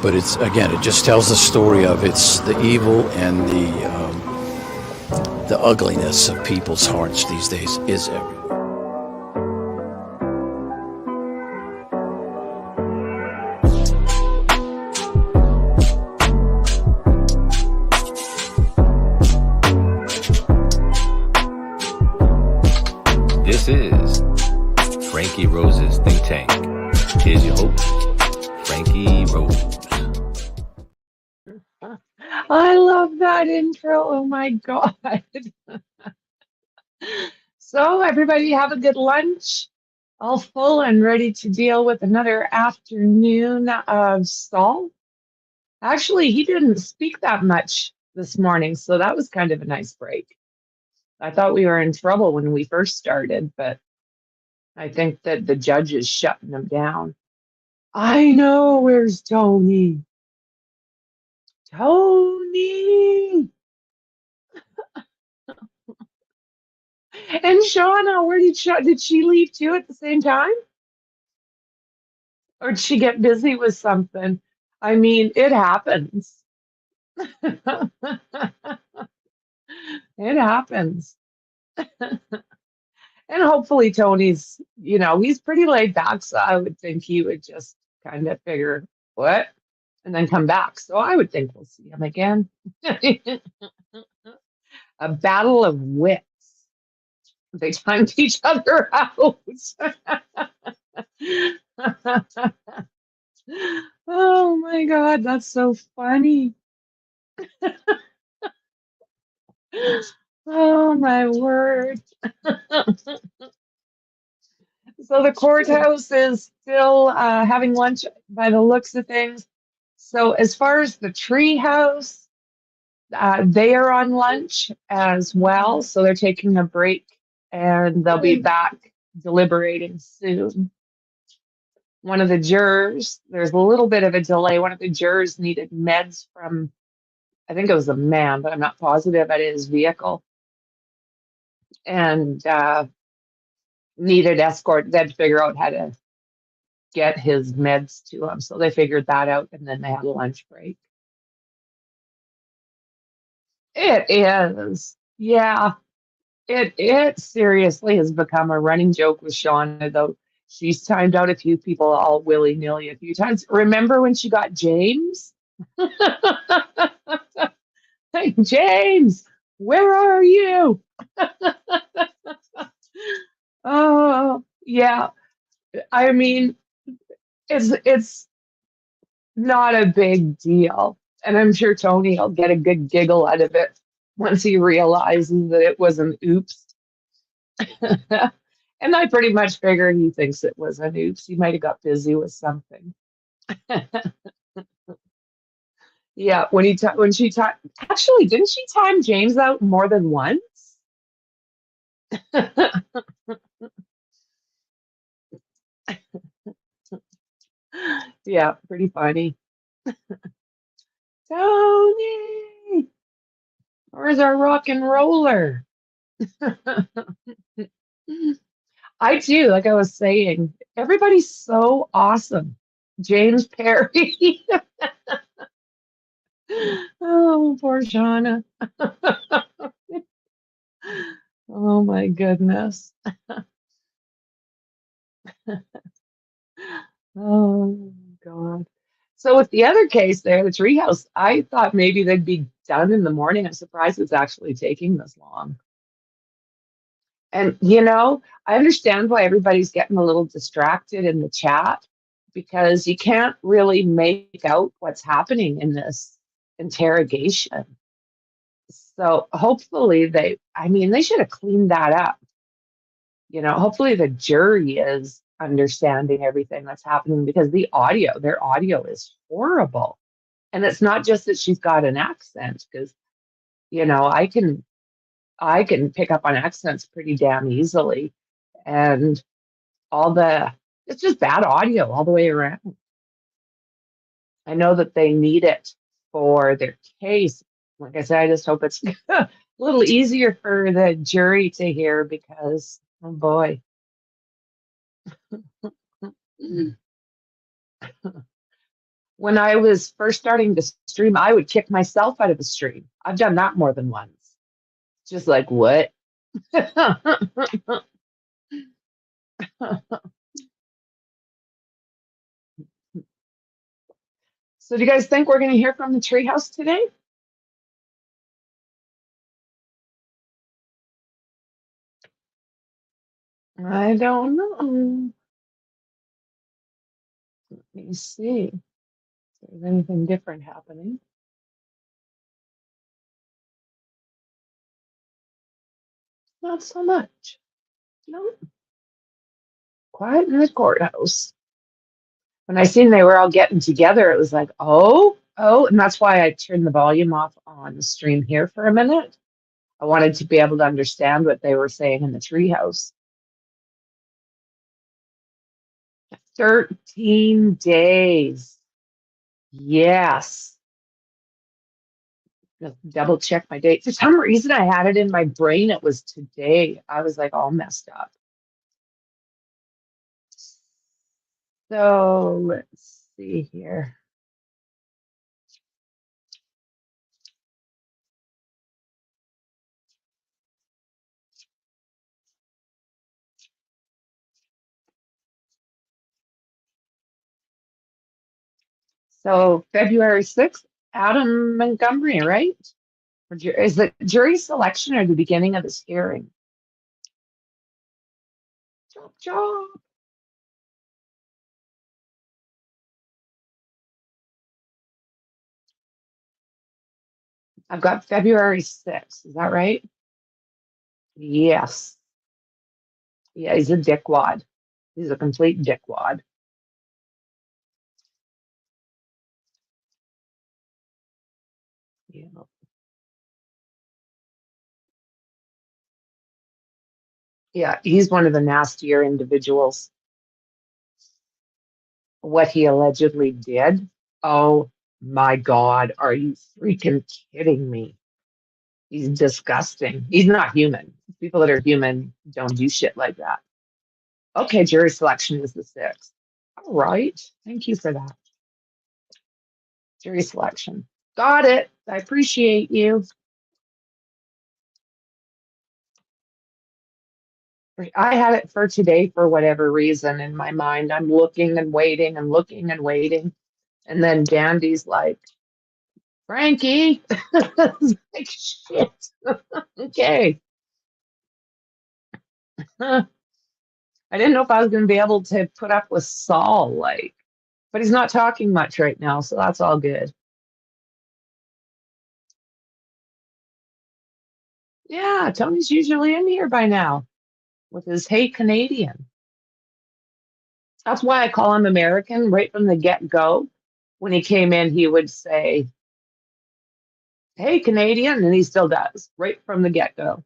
But it's, again, it just tells the story of it's the evil and the ugliness of people's hearts these days is everywhere. This is Frankie Rose's Think Tank. Here's your host, Frankie Rose. I love that intro. Oh my God. So, everybody have a good lunch, all full and ready to deal with another afternoon of Saul. Actually, he didn't speak that much this morning, so that was kind of a nice break. I thought we were in trouble when we first started, but I think that the judge is shutting him down. I know, where's Tony? Tony! And Shauna, where did she leave too at the same time? Or did she get busy with something? I mean, it happens. It happens. And hopefully Tony's, he's pretty laid back, so I would think he would just kind of figure, what? And then come back. So I would think we'll see him again. A battle of wits. They timed each other out. Oh my God, that's so funny. Oh my word. So the courthouse is still having lunch by the looks of things. So as far as the tree house, they are on lunch as well. So they're taking a break and they'll be back deliberating soon. One of the jurors, there's a little bit of a delay. One of the jurors needed meds from, I think it was a man, but I'm not positive, at his vehicle. And needed escort. They had to figure out how to get his meds to him. So they figured that out, and then they had a lunch break. It is. Yeah. It seriously has become a running joke with Shauna, though. She's timed out a few people all willy-nilly a few times. Remember when she got James? Hey, James, where are you? Oh, yeah. I mean, it's not a big deal. And I'm sure Tony will get a good giggle out of it once he realizes that it was an oops. And I pretty much figure he thinks it was an oops. He might have got busy with something. Yeah, when she actually, didn't she time James out more than once? Yeah, pretty funny. Tony, where's our rock and roller? I do, like I was saying, everybody's so awesome. James Perry. Oh, poor Shauna. Oh my goodness. Oh God. So with the other case there, the treehouse, I thought maybe they'd be done in the morning. I'm surprised it's actually taking this long. And I understand why everybody's getting a little distracted in the chat because you can't really make out what's happening in this interrogation. So hopefully they should have cleaned that up. Hopefully the jury is understanding everything that's happening because their audio is horrible. And it's not just that she's got an accent because, I can pick up on accents pretty damn easily. And it's just bad audio all the way around. I know that they need it for their case. Like I said, I just hope it's a little easier for the jury to hear because, oh boy. When I was first starting to stream, I would kick myself out of the stream. I've done that more than once. Just like, what? So do you guys think we're going to hear from the treehouse today? I don't know. Let me see if there's anything different happening. Not so much. No. Quiet in the courthouse. When I seen they were all getting together, it was like, oh, and that's why I turned the volume off on the stream here for a minute. I wanted to be able to understand what they were saying in the treehouse. 13 days. Yes. Just double check my date. For some reason, I had it in my brain. It was today. I was like all messed up. So let's see here. So February 6th, Adam Montgomery, right? Is it jury selection or the beginning of this hearing? Chop, chop. I've got February 6th. Is that right? Yes. Yeah, he's a dickwad. He's a complete dickwad. Yeah. Yeah, he's one of the nastier individuals. What he allegedly did. Oh my God, are you freaking kidding me? He's disgusting. He's not human. People that are human don't do shit like that. Okay, jury selection is the 6th. All right. Thank you for that. Jury selection. Got it. I appreciate you. I had it for today for whatever reason in my mind. I'm looking and waiting and looking and waiting. And then Dandy's like, Frankie. Like, shit. Okay. I didn't know if I was going to be able to put up with Saul, like, but he's not talking much right now, so that's all good. Yeah, Tony's usually in here by now with his "Hey Canadian." That's why I call him American right from the get-go. When he came in, he would say, "Hey Canadian," and he still does right from the get-go.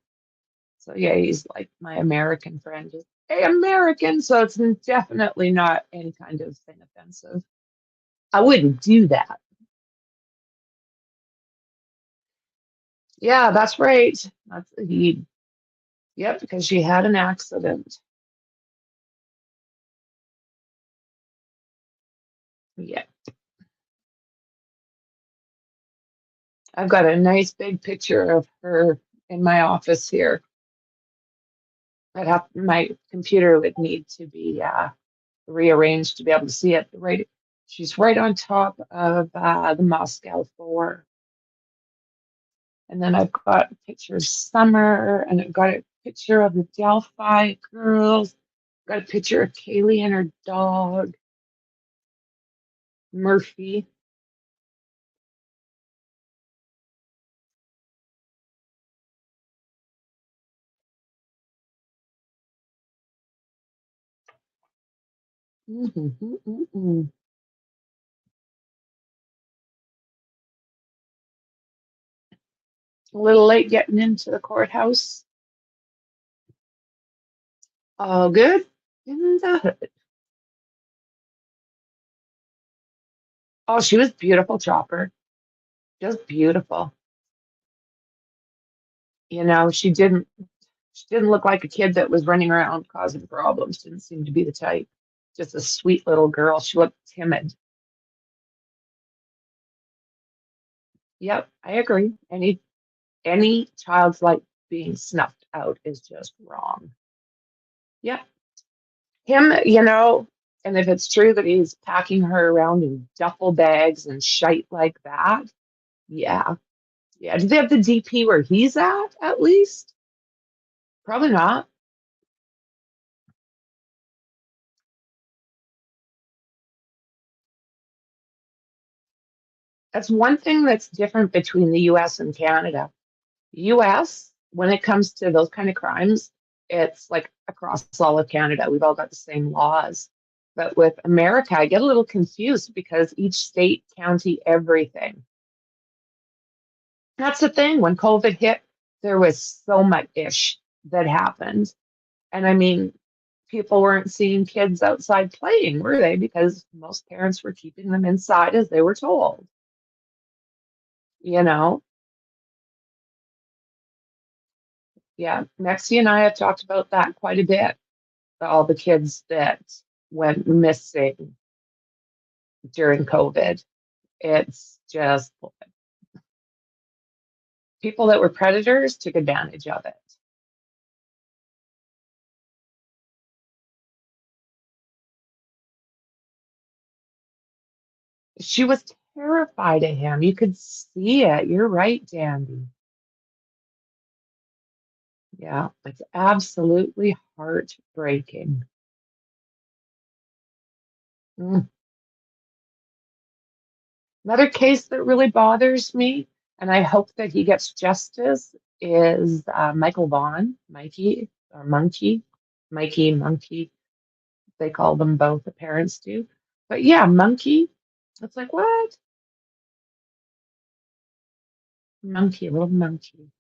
So yeah, he's like my American friend. Just, hey, American. So it's definitely not any kind of thing offensive. I wouldn't do that. Yeah, that's right. That's he. Yep, because she had an accident. Yeah, I've got a nice big picture of her in my office here. My computer would need to be rearranged to be able to see it. Right, she's right on top of the Moscow 4. And then I've got a picture of Summer, and I've got a picture of the Delphi girls. Got a picture of Kaylee and her dog, Murphy. A little late getting into the courthouse. All good in the hood. Oh, she was beautiful, Chopper. Just beautiful. You know, she didn't look like a kid that was running around causing problems. Didn't seem to be the type. Just a sweet little girl. She looked timid. Yep, I agree. Any child's life being snuffed out is just wrong. Yep. Him, and if it's true that he's packing her around in duffel bags and shite like that, yeah. Yeah. Do they have the DP where he's at least? Probably not. That's one thing that's different between the US and Canada. US, when it comes to those kind of crimes, it's like across all of Canada. We've all got the same laws. But with America, I get a little confused because each state, county, everything. That's the thing. When COVID hit, there was so much ish that happened. And I mean, people weren't seeing kids outside playing, were they? Because most parents were keeping them inside as they were told, you know? Yeah. Mexi and I have talked about that quite a bit. All the kids that went missing during COVID. It's just people that were predators took advantage of it. She was terrified of him. You could see it. You're right, Dandy. Yeah, it's absolutely heartbreaking. Mm. Another case that really bothers me, and I hope that he gets justice, is Michael Vaughn, Mikey, or Monkey, Mikey, Monkey. They call them both, the parents do. But yeah, Monkey. It's like, what? Monkey, little monkey.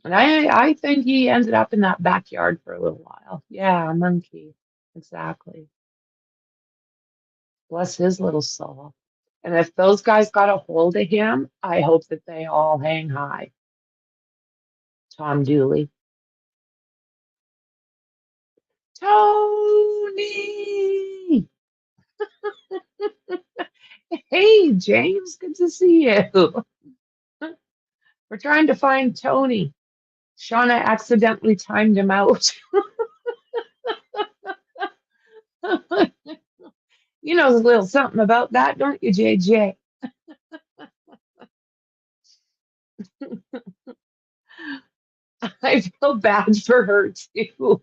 And I think he ended up in that backyard for a little while. Yeah, monkey. Exactly. Bless his little soul. And if those guys got a hold of him, I hope that they all hang high. Tom Dooley. Tony! Hey, James, good to see you. We're trying to find Tony. Shauna accidentally timed him out. You know a little something about that, don't you, JJ? I feel bad for her too.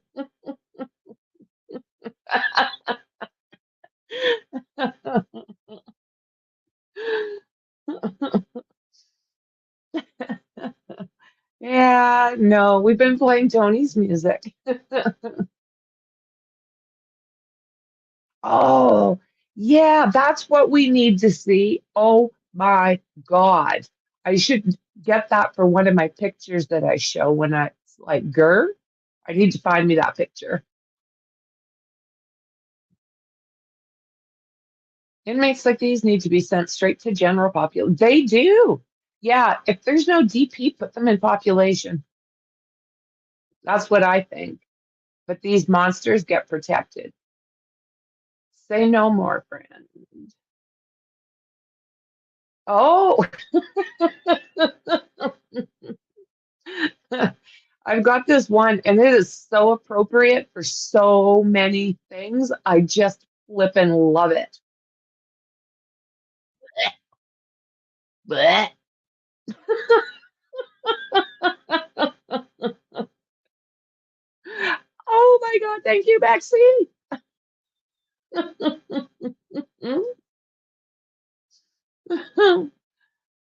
Yeah, no, we've been playing Tony's music. Oh, yeah, that's what we need to see. Oh my God. I should get that for one of my pictures that I show when I like grr. I need to find me that picture. Inmates like these need to be sent straight to general population. They do. Yeah, if there's no DP, put them in population. That's what I think. But these monsters get protected. Say no more, friend. Oh, I've got this one, and it is so appropriate for so many things. I just flip and love it. Blech. Oh my God, thank you, Maxine.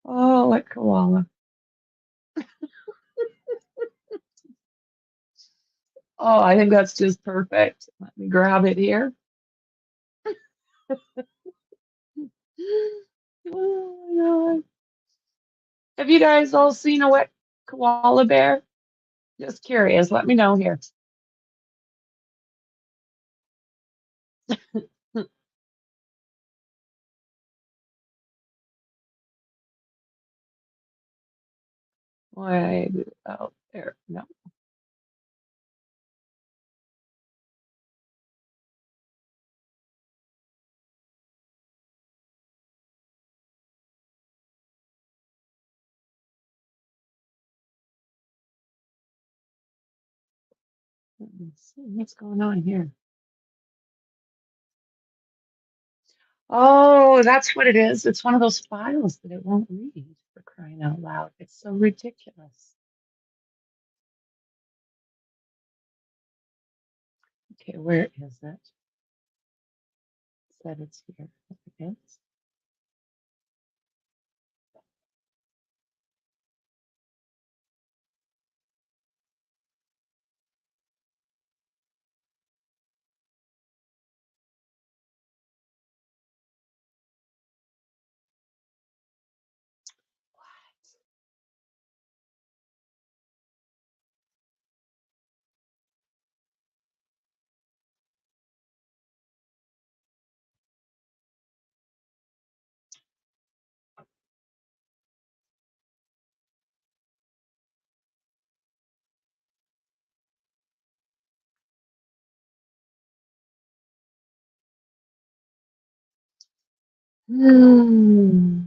Oh, what koala. Oh, I think that's just perfect. Let me grab it here. Oh my God. Have you guys all seen a wet koala bear? Just curious. Let me know here. Why? Oh, there. No. Let's see what's going on here. Oh, that's what it is. It's one of those files that it won't read, for crying out loud. It's so ridiculous. Okay, where is it? It said it's here. Okay. Hmm.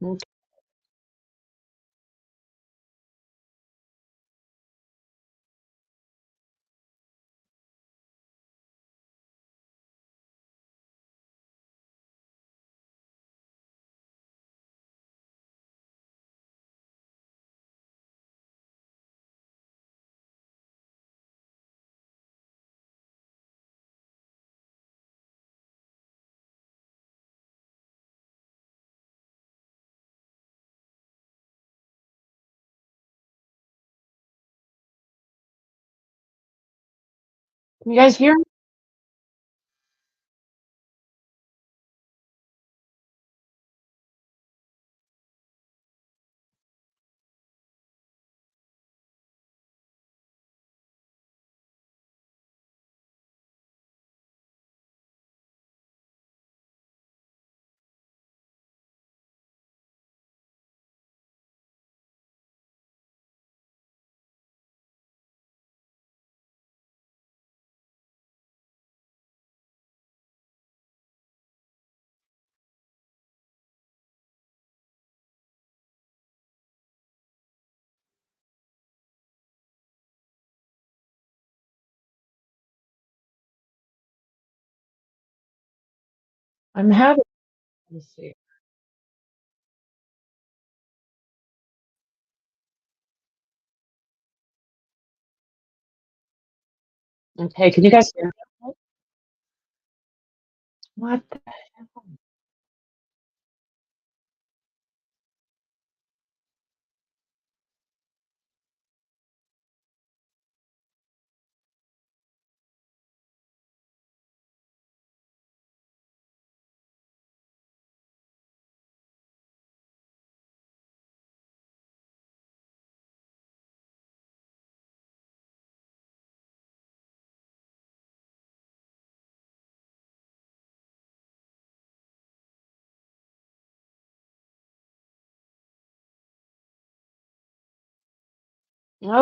Okay. Can you guys hear me? I'm having, let me see. Okay, can you guys hear me? What the hell?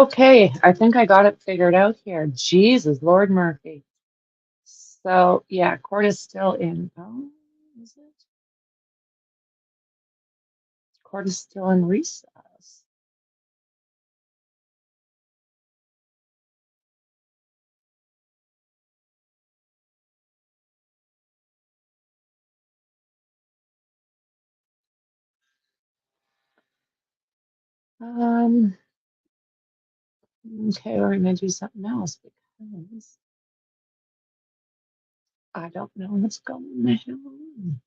Okay, I think I got it figured out here. Jesus, Lord Murphy. So, yeah, court is still in. Oh, is it? Court is still in recess. Um, okay, we're gonna do something else because I don't know what's going the hell on.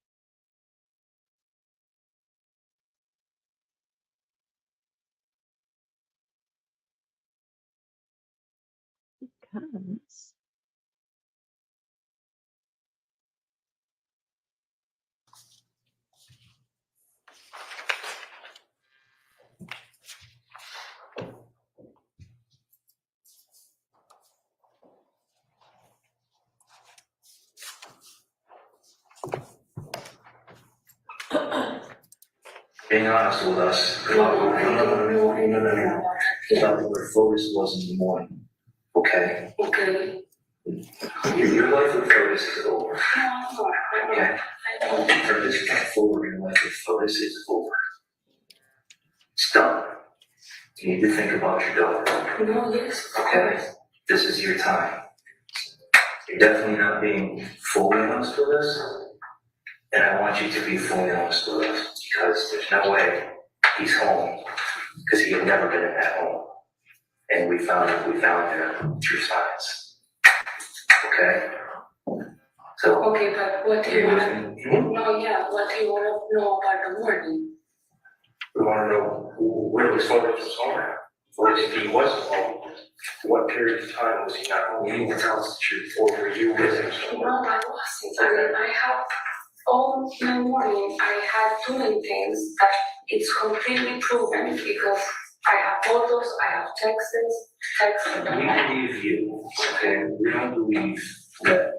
Because being honest with us. No. About where FOBES was in the morning. Okay? Okay. Your life with FOBES is over. Okay? From this point forward, your life with FOBES is over. It's done. You need to think about your daughter. No, yes. Okay? This is your time. You're definitely not being fully honest with us. And I want you to be fully honest with us because there's no way he's home because he had never been in that home. And we found there through science. Okay? So. Okay, but what do you want to what do you want to know about the morning? We want to know where was FOBES home at? Or if he wasn't home, what period of time was he not home? You need to tell us the truth. Or were you with him? No, I wasn't. I mean, I have all my morning, I had doing things that it's completely proven because I have photos, I have texts. We believe you, okay? We don't believe that.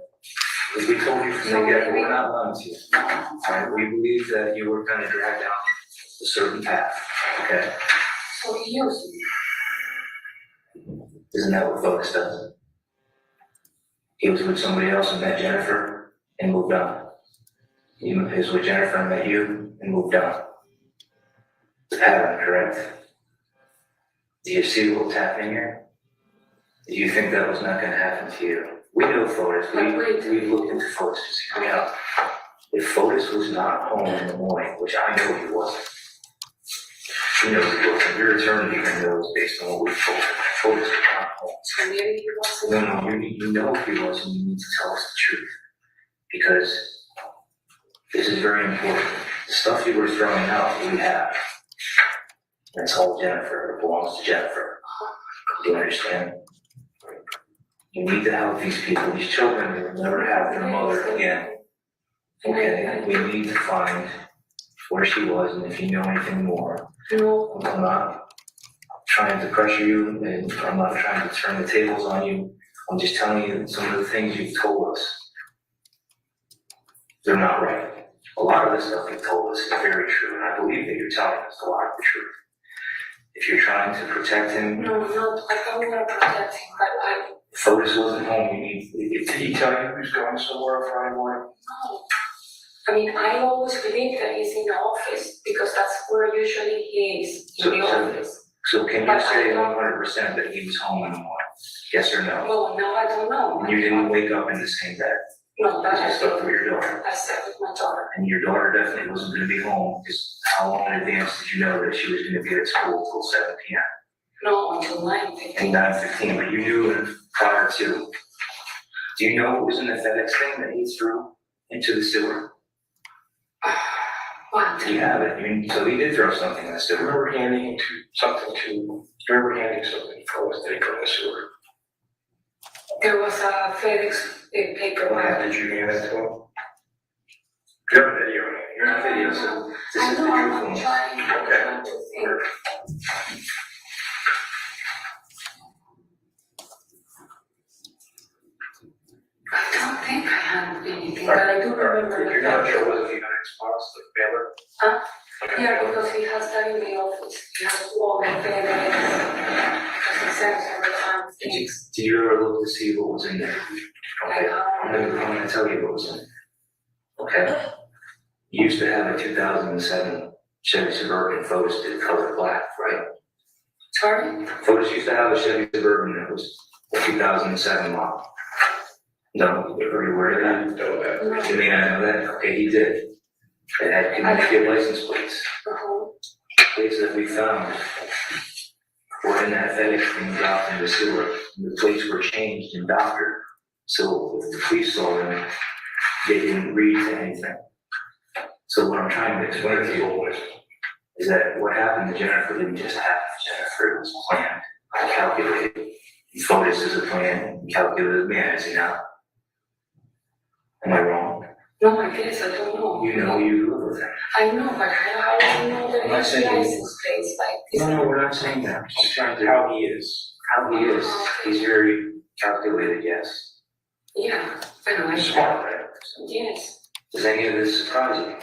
If we told you from the get-go, we're not lying to you. Alright, we believe that you were kind of dragged down a certain path, okay? So he used me. Isn't that what FOBES does? He was with somebody else and met Jennifer and moved on. He was with Jennifer and met you and moved on. The pattern, correct? Do you see what's happening here? Do you think that was not going to happen to you? We know FOBES. We looked into FOBES to see how we out. If FOBES was not home in the morning, which I know he wasn't, you know he wasn't. Your attorney even knows based on what we told him. FOBES was not home. So maybe he wasn't. No, you know if he wasn't, you need to tell us the truth. Because this is very important. The stuff you were throwing out, we have. That's all Jennifer. It belongs to Jennifer. Do you understand? You need to help these people. These children will never have their mother again. Okay? We need to find where she was, and if you know anything more. No. I'm not trying to pressure you, and I'm not trying to turn the tables on you. I'm just telling you some of the things you've told us. They're not right. A lot of the stuff you've told us is very true, and I believe that you're telling us a lot of the truth. If you're trying to protect him. No, I don't want to protect him, but FOBES wasn't home. Did he tell you he was going somewhere Friday morning? No. I mean, I always believe that he's in the office because that's where usually he is, in the office. So can you say 100% that he was home in the morning? Yes or no? Well, no, I don't know. And you didn't wake up in the same bed? No, that's you slept with your daughter. I slept with my daughter. And your daughter definitely wasn't going to be home because how long in advance did you know that she was going to be at school until 7 p.m.? No, until 9:15. And 9:15, but you knew it prior to. Do you know what was in the FedEx thing that he threw into the sewer? What? You have it. I mean, so he did throw something in the sewer. I remember handing something for us that he put in the sewer. There was a FedEx paper bag. Did you hand that to him? You have a video. You're on video, so this I is the know, beautiful I'm one. trying to think. I don't think I have anything, but I do remember the You're not fact. sure whether he got Xbox, the mailer? Huh? Like a Yeah, mailer? because he has that in the office. He has all the FedEx. Because he sends every time things. Did you ever look to see what was in there? Okay, I'm gonna tell you what was in there. Okay? You used to have a 2007 Chevy Suburban. FOBES did color black, right? Sorry? FOBES used to have a Chevy Suburban that was a 2007 model. No, were you aware of that? Know that. You may not know that? Okay, he did. It had Connecticut license plates. Plates that we found were in that FedEx thing dropped in the sewer. The plates were changed and doctored. So if the police saw them, they didn't read to anything. So what I'm trying to explain to you is that what happened to Jennifer didn't just happen to Jennifer, it was planned, calculated. FOBES is a plan, calculated man, is he not? Am I wrong? No, I guess, I don't know. You know you live with him. I know, but how do you know that I'm not his saying- license plates like this? No, we're not saying that. I'm just trying to. How he is. How he is. He's very calculated, yes. Yeah, I know, Smart, right? yes, Does any of this surprise you?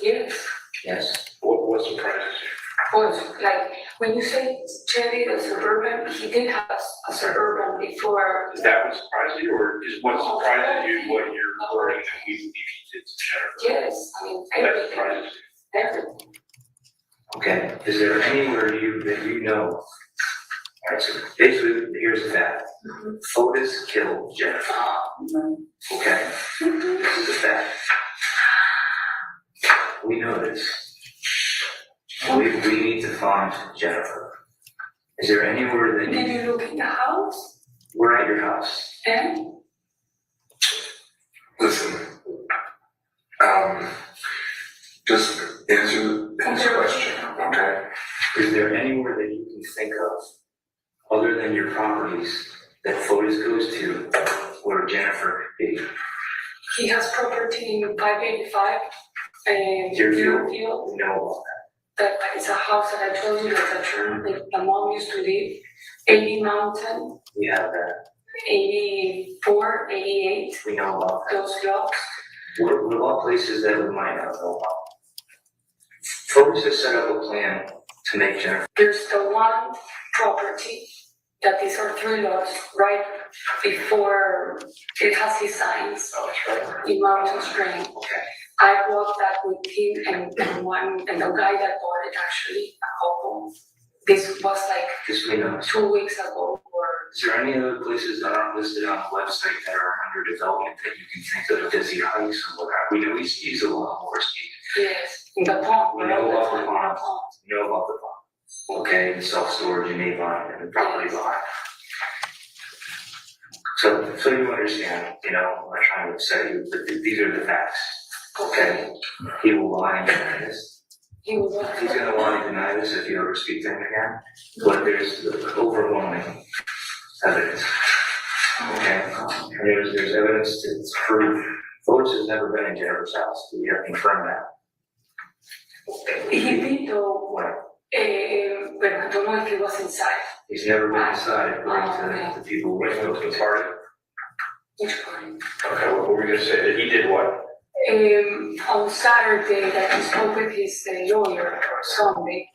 yes. Yes. What surprises you? Was like, when you say Chevy, the Suburban, he did have a Suburban before. Is that what surprised you, or is what surprises you what you're learning that we believe he did to Jennifer? Yes, I mean, That everything, surprises you. everything. Okay, is there anywhere that you know? Alright, so basically, here's the fact. FORBES killed Jennifer. Okay? This is the fact. We know this. We need to find Jennifer. Is there anywhere that Did you look in the house? we're at your house? And Listen, just answer his question, okay? Is there anywhere that you can think of, other than your properties, that FORBES goes to where Jennifer is? he has property in 585 and Deerfield? Deerfield. We know about That it's a house that I told you that the mom used to live. 80 Mountain, that. We have that. 84, 88, We know about that. those blocks. What about places that we might not know about? FORBES has set up a plan to make Jennifer. There's the one property that these are 3 lots right before it has his signs Oh, that's right. in Mountain Spring. Okay. I walked that with him and the guy that bought it actually, a couple. This was like Just we know. 2 weeks ago or Is there any other places that aren't listed on the website that are under development that you can think of, Dizzy Heights or whatever? We know he's a lot more, Steve. yes, in the pond. We know about the pond. pond. We know about the pond. Okay, and self-storage in Avon and the property behind. So you understand, I'm not trying to upset you, but these are the facts. Okay? He will lie and deny this. He was He's gonna lie and deny this if you ever speak to him again, but there's overwhelming evidence. Okay? And there's evidence to prove FORBES has never been in Jennifer's house. We have confirmed that. He did though, What? but I don't know if he was inside. He's never been inside, according to the people who Wait, went what's to the party? Which one? Okay, what were we gonna say? That he did what? On Saturday that he spoke with his lawyer or Sunday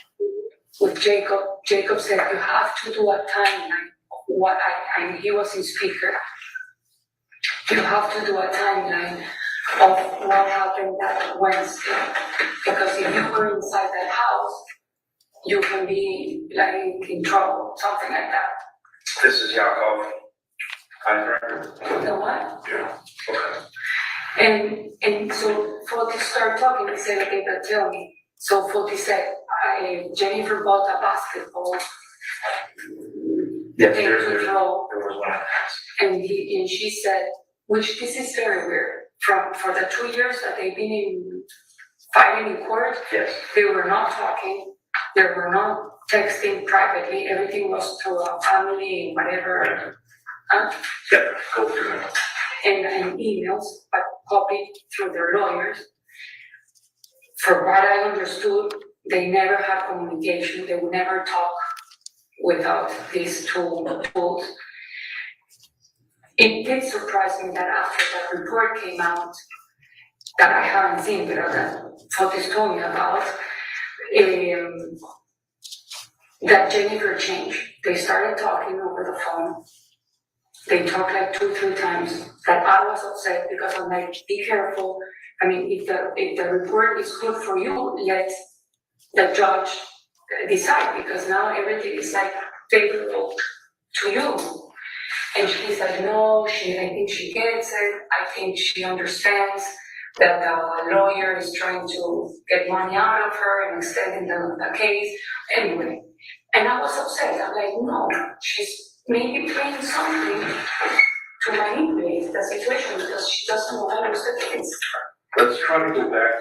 with Jacob. Jacob said you have to do a timeline of what I he was in speaker. You have to do a timeline of what happened that Wednesday. Because if you were inside that house, you can be like in trouble, something like that. This is Yakov. Heinrich? The what? Yeah, okay. And so Foti started talking, he said, okay, but tell me. So Foti said, Jennifer bought a basketball Yes, thing there to throw. was one. And she said, which this is very weird, for the 2 years that they've been fighting in court, Yes. they were not talking, they were not texting privately, everything was through a family, whatever, Yeah, go through it. and emails, but copied through their lawyers. From what I understood, they never had communication, they would never talk without these tools. It did surprise me that after that report came out, that I haven't seen, but that Fotis told me about, that Jennifer changed. They started talking over the phone. They talked like 2-3 times. That I was upset because I'm like, be careful. I mean, if the report is good for you, let the judge decide, because now everything is like favorable to you. And she's like, no, I think she gets it. I think she understands that the lawyer is trying to get money out of her and extending the case. Anyway, and I was upset. I'm like, no, she's maybe playing something to manipulate the situation because she doesn't know how to use the case. Let's try to go back.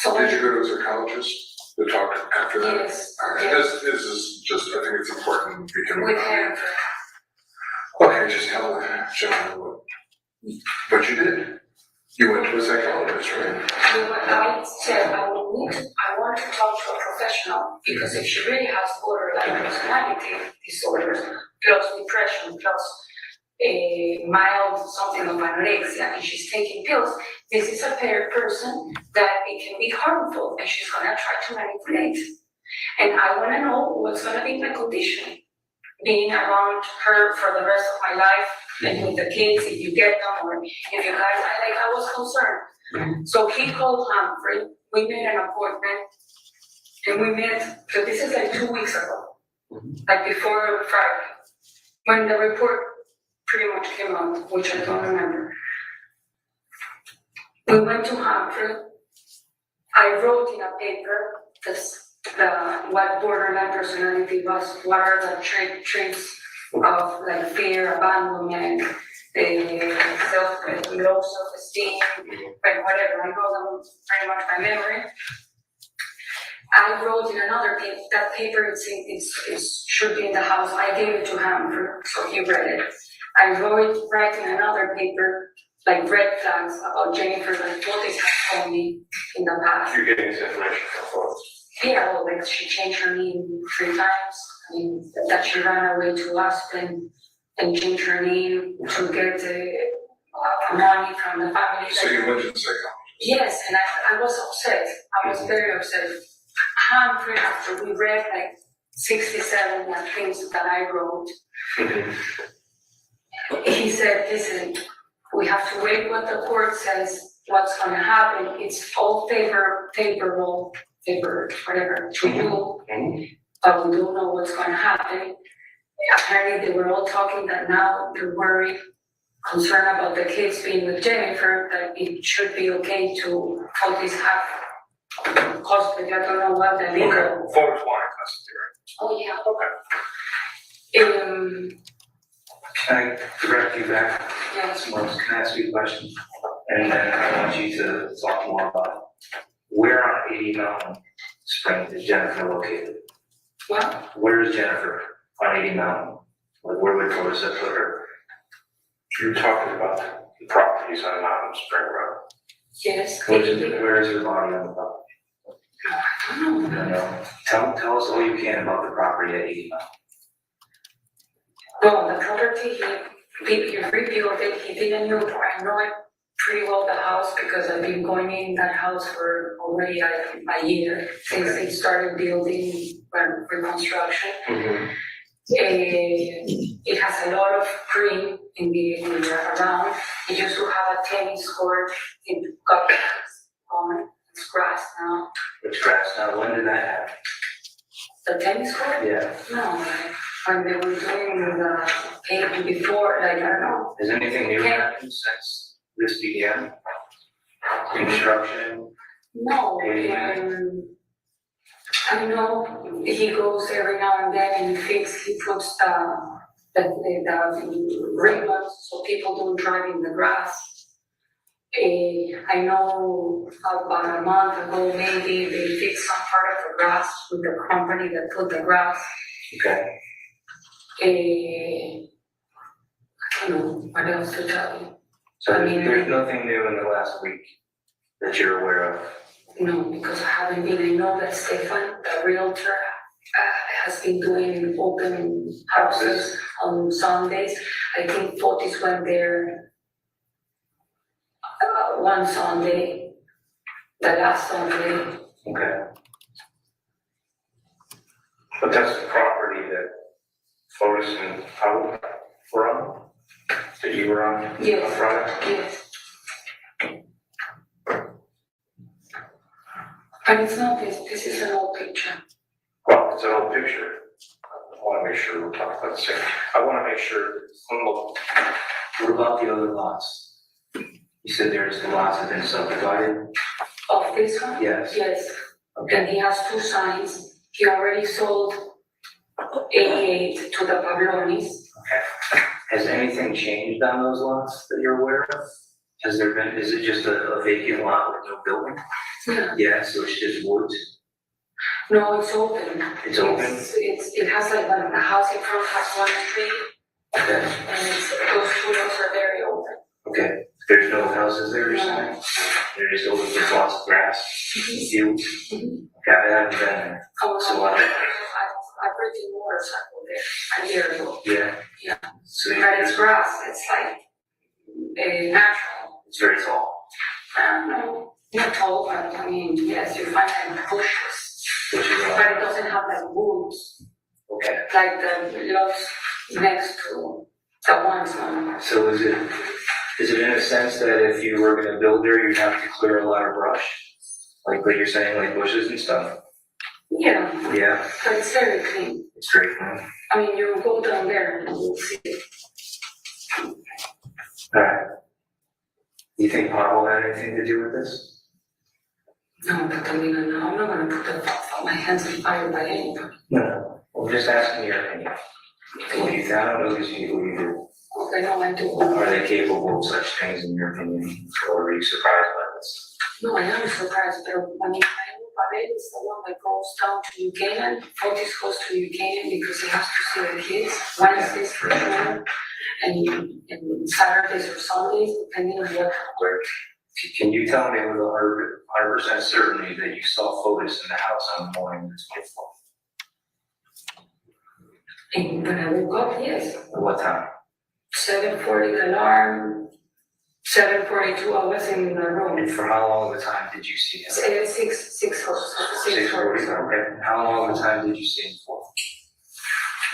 So Did you go to a psychologist to talk after that? yes, This is just, I think it's important we can. with him. Okay, just tell John what you did. You went to a psychologist, right? I said I want to talk to a professional because if she really has borderline personality disorders, plus depression, plus a mild something of anorexia and she's taking pills, this is a person that it can be harmful and she's gonna try to manipulate. And I wanna know what's gonna be my condition, being around her for the rest of my life and with the kids, if you get them or if you guys, I was concerned. So he called Humphrey, we made an appointment and we met, so this is like 2 weeks ago, like before Friday, when the report pretty much came out, which I don't remember. We went to Humphrey. I wrote in a paper what borderline personality was, what are the traits of like fear, abandonment, low self-esteem, and whatever. I know them pretty much by memory. I wrote in another paper, that paper it should be in the house. I gave it to him, so he read it. I write in another paper, like red flags about Jennifer, like what they have told me in the past. You're getting this information from FORBES. Yeah, well, like she changed her name 3 times. I mean, that she ran away to Aspen and changed her name to get money from the family. So you went to the psychologist? Yes, and I was upset. I was very upset. Humphrey, after we read like 67 things that I wrote, he said, listen, we have to wait what the court says, what's going to happen. It's all favorable, whatever, to you, but we don't know what's going to happen. Apparently, they were all talking that now they're worried, concerned about the kids being with Jennifer, that it should be okay to hold this half custody. I don't know what the legal. Okay, FORBES wanted custody, right? Oh, yeah. Okay. Can I direct you back? Yes. Can I ask you a question? And then I want you to talk more about where on 80 Mountain Springs is Jennifer located? What? Where is Jennifer on 80 Mountain? Like where would FORBES have put her? You're talking about the properties on Mountain Spring Road. Yes. Where is her body on the property? I don't know. No. Tell us all you can about the property at 80 Mountain. Well, the property, he rebuilt it, he didn't know, I know it pretty well, the house, because I've been going in that house for already a year, since they started building reconstruction. It has a lot of green in the around. It used to have a tennis court, it got gone, it's grass now. It's grass now. When did that happen? The tennis court? Yeah. No, when they were doing the painting before, like, I don't know. Has anything new happened since this began? Construction? No, I know he goes every now and then and he puts the ribbons so people don't drive in the grass. I know about a month ago, maybe they fixed some part of the grass with the company that put the grass. Okay. I don't know what else to tell you. So I mean, there's nothing new in the last week that you're aware of? No, because I haven't been. I know that Stefan, the realtor, has been doing open houses on Sundays. I think Fortis went there one Sunday, the last Sunday. Okay. But that's the property that FORBES and Howard were on, that you were on? Yes. On Friday? Yes. But it's not this. This is an old picture. Well, it's an old picture. I want to make sure we're talking about the same. I want to make sure, What about the other lots? You said there's the lots have been subdivided? Of this one? Yes. Yes. Okay. And he has 2 signs. He already sold 88 to the Pavlonis. Okay. Has anything changed on those lots that you're aware of? Has there been, is it just a vacant lot with no building? Yeah. Yeah, so it's just woods? No, it's open. It's open? It has like the house in front has 1 street, Okay. and those 2 doors are very open. Okay. There's no houses there, you're saying? No. They're just open, just lots of grass? Fields? Okay, I haven't been there. Oh, So no, what? I've ridden motorcycle there a year ago. Yeah. Yeah. So but it's grass, it's like natural. it's very tall. I don't know, not tall, but I mean, yes, you find like bushes, Which is but it doesn't have like woods, okay. like the lots next to the ones on. So is it in a sense that if you were gonna build there, you'd have to clear a lot of brush? Like what you're saying, like bushes and stuff? Yeah, Yeah, but it's very clean. it's very fun. I mean, you go down there and you'll see it. Alright. Do you think pothole had anything to do with this? No, but I mean, I'm not gonna put my hands in fire by anybody. No. I'm just asking your opinion. What you I don't know these people you do. Okay, no, I do. Are they capable of such things in your opinion? Or are you surprised by this? No, I am surprised, but I mean, Pavel is the one that goes down to Buchanan, Otis goes to Buchanan because he has to see the kids, Wednesdays for sure, and Saturdays or Sundays, depending on what work. Can you tell me with 100% certainty that you saw FORBES in the house on the morning of the 24th? And when I woke up, yes, At what time? 7:40 the alarm, 7:42 I was in the room. And for how long of a time did you see him? It's 6:40. Okay. How long of a time did you see him for?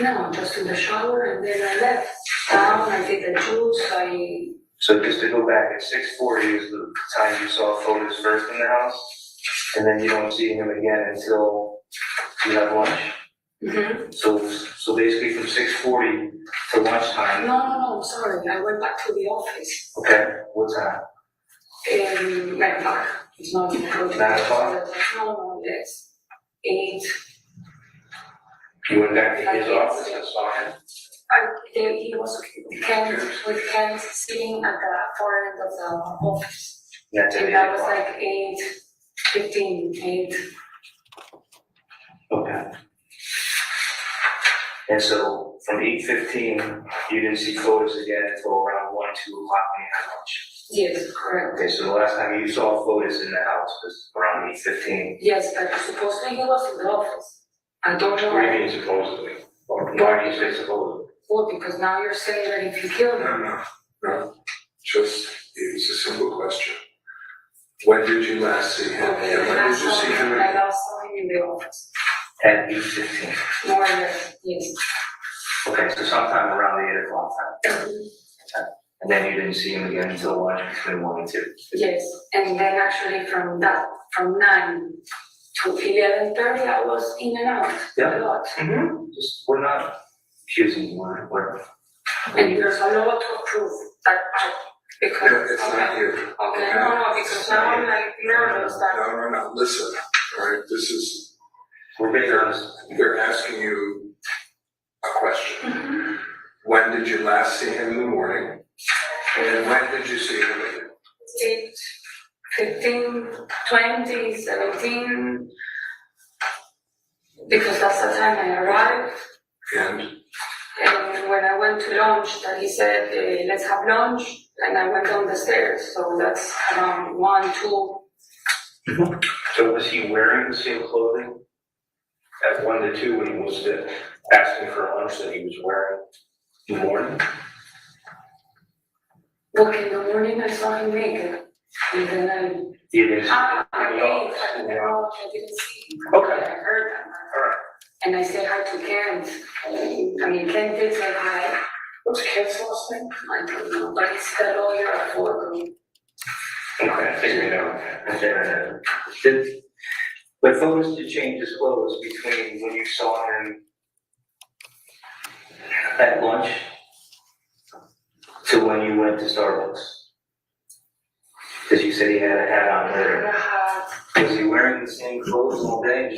No, just in the shower and then I left down, I did the juice, So just to go back, at 6:40 is the time you saw FORBES first in the house, and then you don't see him again until you have lunch? Mhm. So basically from 6:40 to lunchtime. No, sorry, I went back to the office. Okay, what time? 9 o'clock. It's not 9 o'clock? No, it's 8. You went back to his office and saw him? He was with Ken sitting at the far end of the office. That's And it. that was like 8:15, 8. Okay. And so from 8:15, you didn't see FORBES again until around 1, 2 o'clock when you had lunch? Yes, correct. Okay, so the last time you saw FORBES in the house was around 8:15. Yes, but supposedly he was in the office. I don't know. What do you mean supposedly? Why do you say supposedly? Well, because now you're saying that if you kill him. No. Just, it's a simple question. When did you last see him? Okay, And when did you see him? I last saw him in the office. At 8:15. More or less, yes. Okay, so sometime around the 8 o'clock time. And then you didn't see him again until lunch between 1 and 2. Yes, and then actually from 9 to 11:30, I was in and out Yeah. a lot. Just, we're not accusing you, we're. And there's a lot to prove that part, because. No, it's not you. Okay, no, because now I'm like nervous that. No, listen, all right, this is, We're being honest. they're asking you a question. When did you last see him in the morning? And when did you see him again? 8, 15, 20, 17, because that's the time I arrived. And when I went to lunch, that he said, let's have lunch, and I went down the stairs, so that's around 1, 2. So was he wearing the same clothing at 1 to 2 when he was asking for lunch that he was wearing in the morning? Look, in the morning I saw him naked, and then You didn't. I didn't see him. Okay. I heard him. Alright. And I said hi to Kent. I mean, Kent did say hi. What's Kent's last name? I don't know, but he's the lawyer at FORBES. Okay, I figured it out. But FORBES did change his clothes between when you saw him at lunch to when you went to Starbucks. Because you said he had a hat on there. Was he wearing the same clothes all day?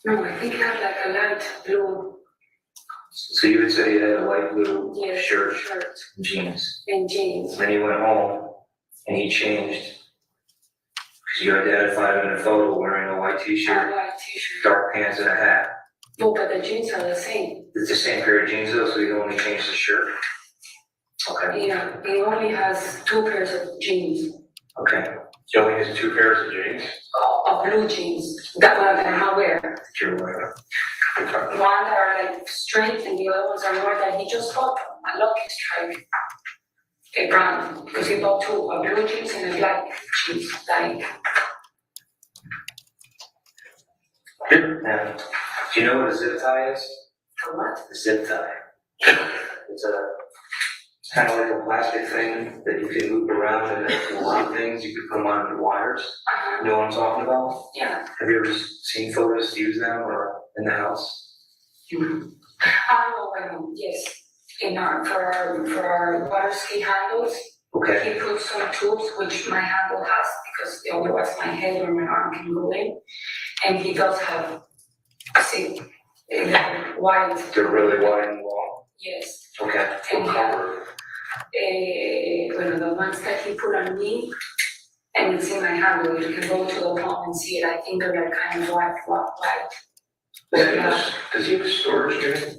No, I think he had like a light blue. So you would say he had a light blue shirt, and jeans. jeans. Then he went home and he changed. Because you identified him in a photo wearing a white A t-shirt, white t-shirt. dark pants and a hat. No, but the jeans are the same. It's the same pair of jeans though, so you only changed the shirt? Okay, Yeah, he only has 2 pairs of jeans. okay. He only has 2 pairs of jeans? Of blue jeans. That one that I wear. that you're aware of? Okay. One that are like straight and the other ones are more that he just bought a Lucky Strike, a brand, because he bought two, a blue jeans and a black jeans, like. Now, do you know what a zip tie is? A what? A zip tie. It's kind of like a plastic thing that you can loop around and a lot of things, you can put them on wires. Uh-huh. You know what I'm talking about? Yeah. Have you ever seen photos use them or in the house? Oh, yes. In our, for our water ski handles, Okay. he put some tubes, which my handle has, because otherwise my head or my arm can go in. And he does have, see, wide. They're really wide and long? Yes. Okay. And What color? the ones that he put on me, and it's in my handle, you can go to the palm and see it. I think they're like kind of white. Does he have a storage unit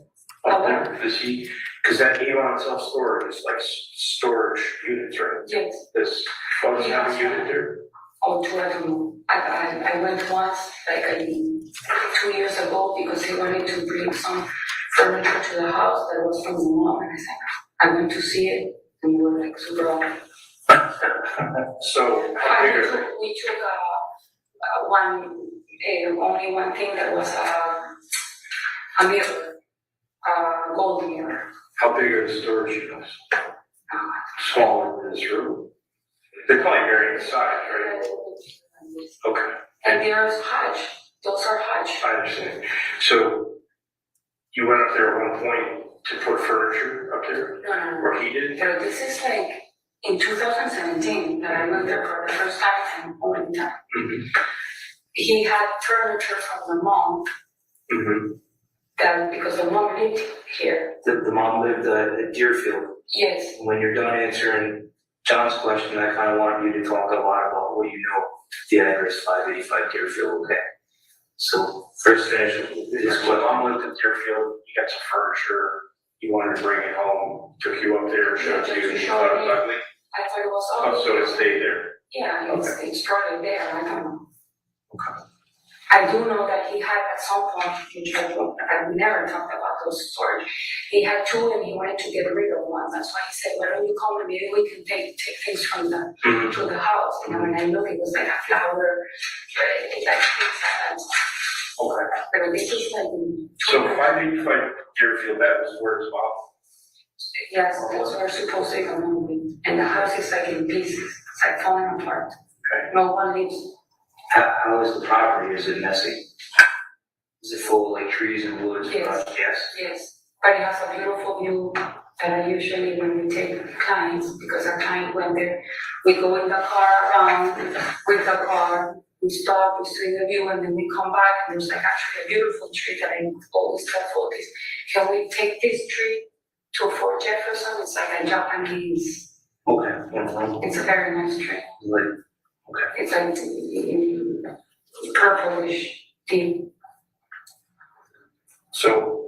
up there? Does he, because that Avon self-storage is like storage units, right? Yes. Does he have a unit there? Oh, two, I don't know. I went once, like 2 years ago, because he wanted to bring some furniture to the house that was from the mom, and I said, I went to see it, and we were like super old. So, how big are they? We took only one thing that was a mirror, a gold mirror. How big are the storage units? Smaller than this room? They're probably varying size, right? Okay, And there's Hutch, those are Hutch. I understand. So, you went up there at one point to put furniture up there, No. or he did? But this is like in 2017 that I went there for the first time and only time. Mm-hmm. He had furniture from the mom, Mm-hmm. that because the mom lived here. The mom lived at Deerfield. Yes. When you're done answering John's question, I kind of want you to talk a lot about what you know, the address 585 Deerfield, okay? So, first finish this When mom lived in Deerfield, you got some furniture, you wanted to bring it home, took you up there, showed you, you thought it was ugly. I thought it was Oh, so it stayed there. Yeah, it's probably there, I don't know. Okay. I do know that he had at some point, which we never talked about those storage. He had two and he wanted to get rid of one. That's why he said, why don't you call me? Maybe we can take things from the to the house. And when I looked, it was like a flower, like things like that. Okay. But this is like So 585 Deerfield, that was where it's about. yes, that's where we're supposed to go moving. And the house is like in pieces. It's like falling apart. Okay. No one lives. How is the property? Is it messy? Is it full of like trees and woods? Yes. Yes. Yes, but it has a beautiful view that I usually, when we take clients, because our client went there, we go in the car around with the car, we stop, we see the view, and then we come back, and there's like actually a beautiful tree that I always tell folks, can we take this tree to Fort Jefferson? It's like a Japanese, Okay. Mhm. it's a very nice tree. Like, okay. It's like purplish, deep. So,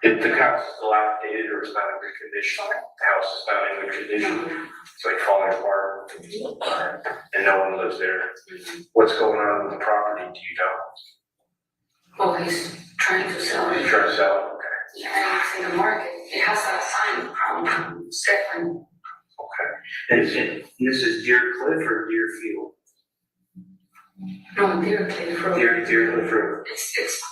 if the house is dilapidated or it's not in good condition, the house is not in good condition, it's like falling apart, and no one lives there. What's going on with the property, do you know? Well, he's trying to sell You it. try to sell it? Okay. Yeah, it's in the market. It has a sign from Stefan. And this is Deer Cliff or Deerfield? No, Deer Cliff Road. Deer Cliff Road. It's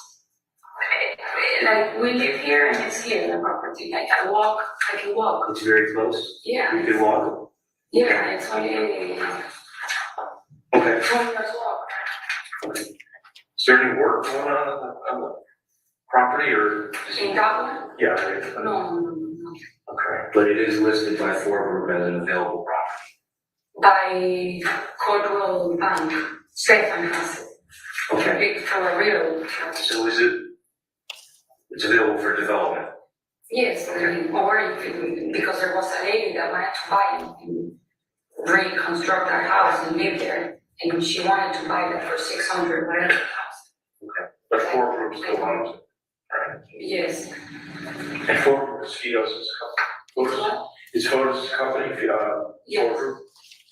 like we live here and it's here, the property. Like I can walk. It's very close. Yeah. You can walk. Yeah, it's only Okay. 20 minutes walk. Is there any work going on the property, or? is In it- that one? Yeah, right. No. Okay. But it is listed by FORBES as an available property. By Cordwell Bank. Stefan has it. Okay. For a real. So it's available for development? Yes, I mean, or if, because there was a lady that wanted to buy it and reconstruct her house and live there, and she wanted to buy that for 600, whatever the house. Okay. But FORBES still owns it, right? Yes. And FORBES, Fidos is a company. Is Fidos a company, Yes. FORBES?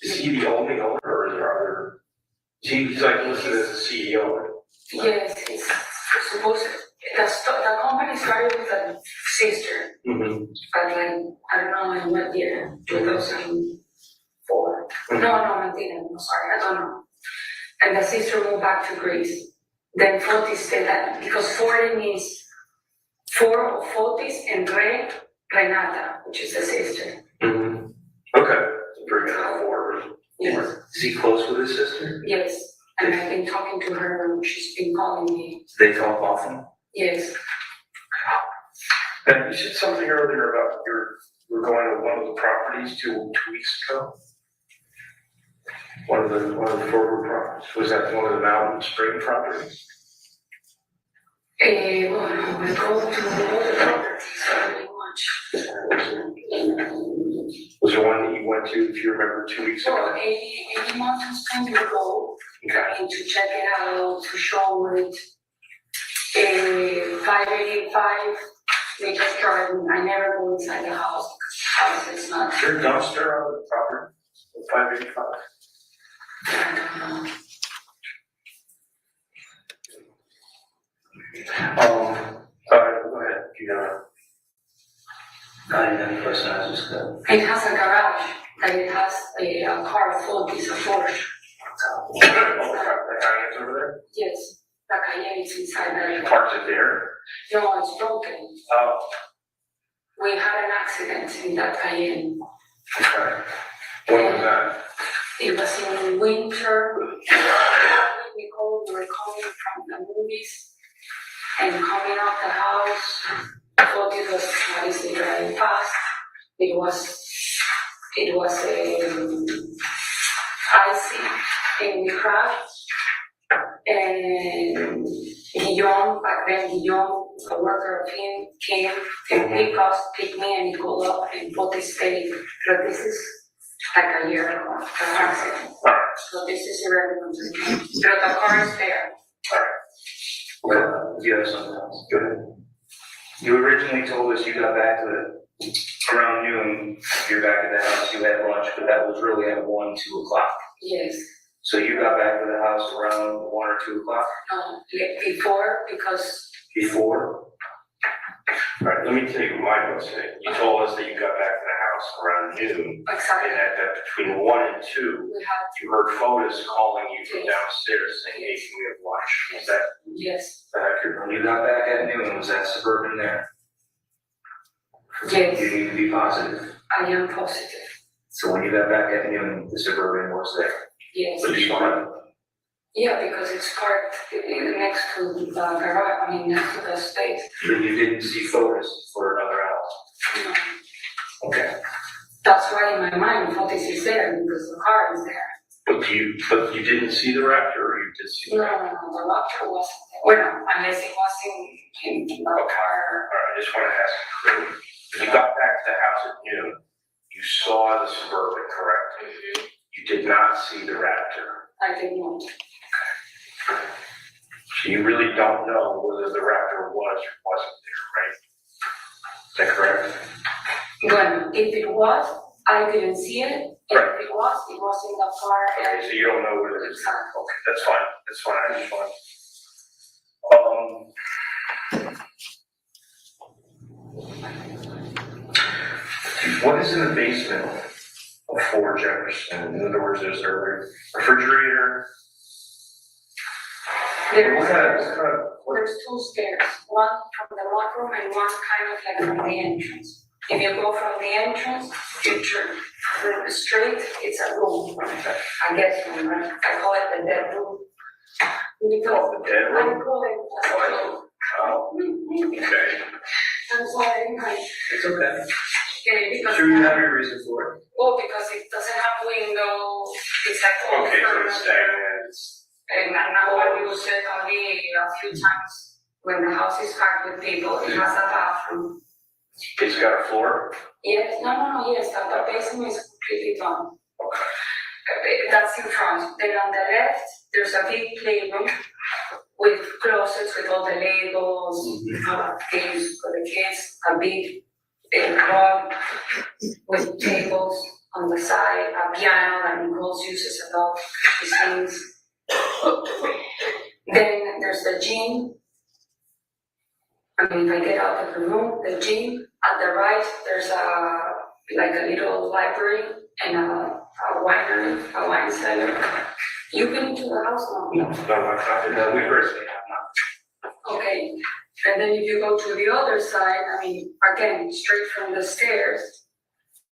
Is he the only owner, or is there other? He's like listed as the CEO. Yes, that year, 2004. No, mentira, no, sorry, I don't know. And the sister moved back to Greece. Then Fotis said that because 40 means 4 of Fotis and Renata, which is the sister. Mm-hmm. Okay, so bring it forward. Yes. Is he close with his sister? Yes, and I've been talking to her, she's been calling me. Do they talk often? Yes. And you said something earlier about you were going to one of the properties 2 weeks ago. One of the forward properties. Was that one of the Mountain Spring properties? Well, we go to all the properties very much. Was there one that you went to, if you remember, 2 weeks So, ago? any Mountain Spring we go, Okay. and to check it out, to show it. 585, we just drive, I never go inside the house because the house is not. Is there a dumpster on the property? 585? I don't know. All right, go ahead, you got it. I didn't have any question, I was just gonna. It has a garage, that it has a car full piece of Porsche. The Cayenne's over there? Yes, the Cayenne is inside You there. parked it there? No, it's broken. Oh, We had an accident in that Cayenne. okay. When was that? It was in winter. We were coming from the movies and coming out the house. I thought it was obviously driving fast. It was icy and we crashed. And Guillaume, back then Guillaume, a worker of him, came and picked me and he go up and put his stayed. But this is like a year ago, the accident. So this is irrelevant to me. But the car is there. Well, you have something else. Go ahead. You originally told us you got back to around noon, you're back at the house, you had lunch, but that was really at 1, 2 o'clock. Yes. So you got back to the house around 1 or 2 o'clock? No, before, because Before? All right, let me tell you what my notes say. You told us that you got back to the house around noon, exactly, and that between 1 and 2, we had, you heard FOBES calling you from downstairs saying, hey, can we have lunch? Is that yes, accurate? When you got back at noon, was that Suburban there? yes, You need to be positive. I am positive. So when you got back at noon, the Suburban was there. Yes. But you want Yeah, because it's parked next to the garage, I mean, next to the space. But you didn't see photos for another hour. No. Okay. That's why in my mind, Fotis is there because the car is there. But you didn't see the Raptor, or you did see the No, Raptor? the Raptor wasn't there. Well, no, unless it was in the car. All right, I just want to ask you clearly. When you got back to the house at noon, you saw the Suburban, correct? Mhm. You did not see the Raptor. I did not. So you really don't know whether the Raptor was or wasn't there, right? Is that correct? Well, if it was, I didn't see it. If it was in the car. Okay, so you don't know whether it's, Exactly. okay, that's fine, I just want. What is in the basement of 4 Jefferson? In other words, is there a refrigerator? There's 2 stairs, one from the walk room and one kind of like from the entrance. If you go from the entrance, you turn straight, it's a room. I guess, right? I call it the dead room. Because The dead I room? call it a room. Oh, okay. I'm sorry, It's okay. because, Sure, you have your reason for it. well, because it doesn't have window, it's like all Okay, so it's furniture. stagnant. And now I use it only a few times when the house is packed with people. It has a bathroom. It's got a floor? Yes, no, yes, the basement is completely done. Okay. That's in front. Then on the left, there's a big playroom with closets with all the Legos, games for the kids, a big rug with tables on the side, a piano that Nicole uses about these things. Then there's the gym. I mean, if I get out of the room, the gym. At the right, there's a like a little library and a winery, a wine cellar. You've been to the house now? No, we personally have not. Okay, and then if you go to the other side, I mean, again, straight from the stairs,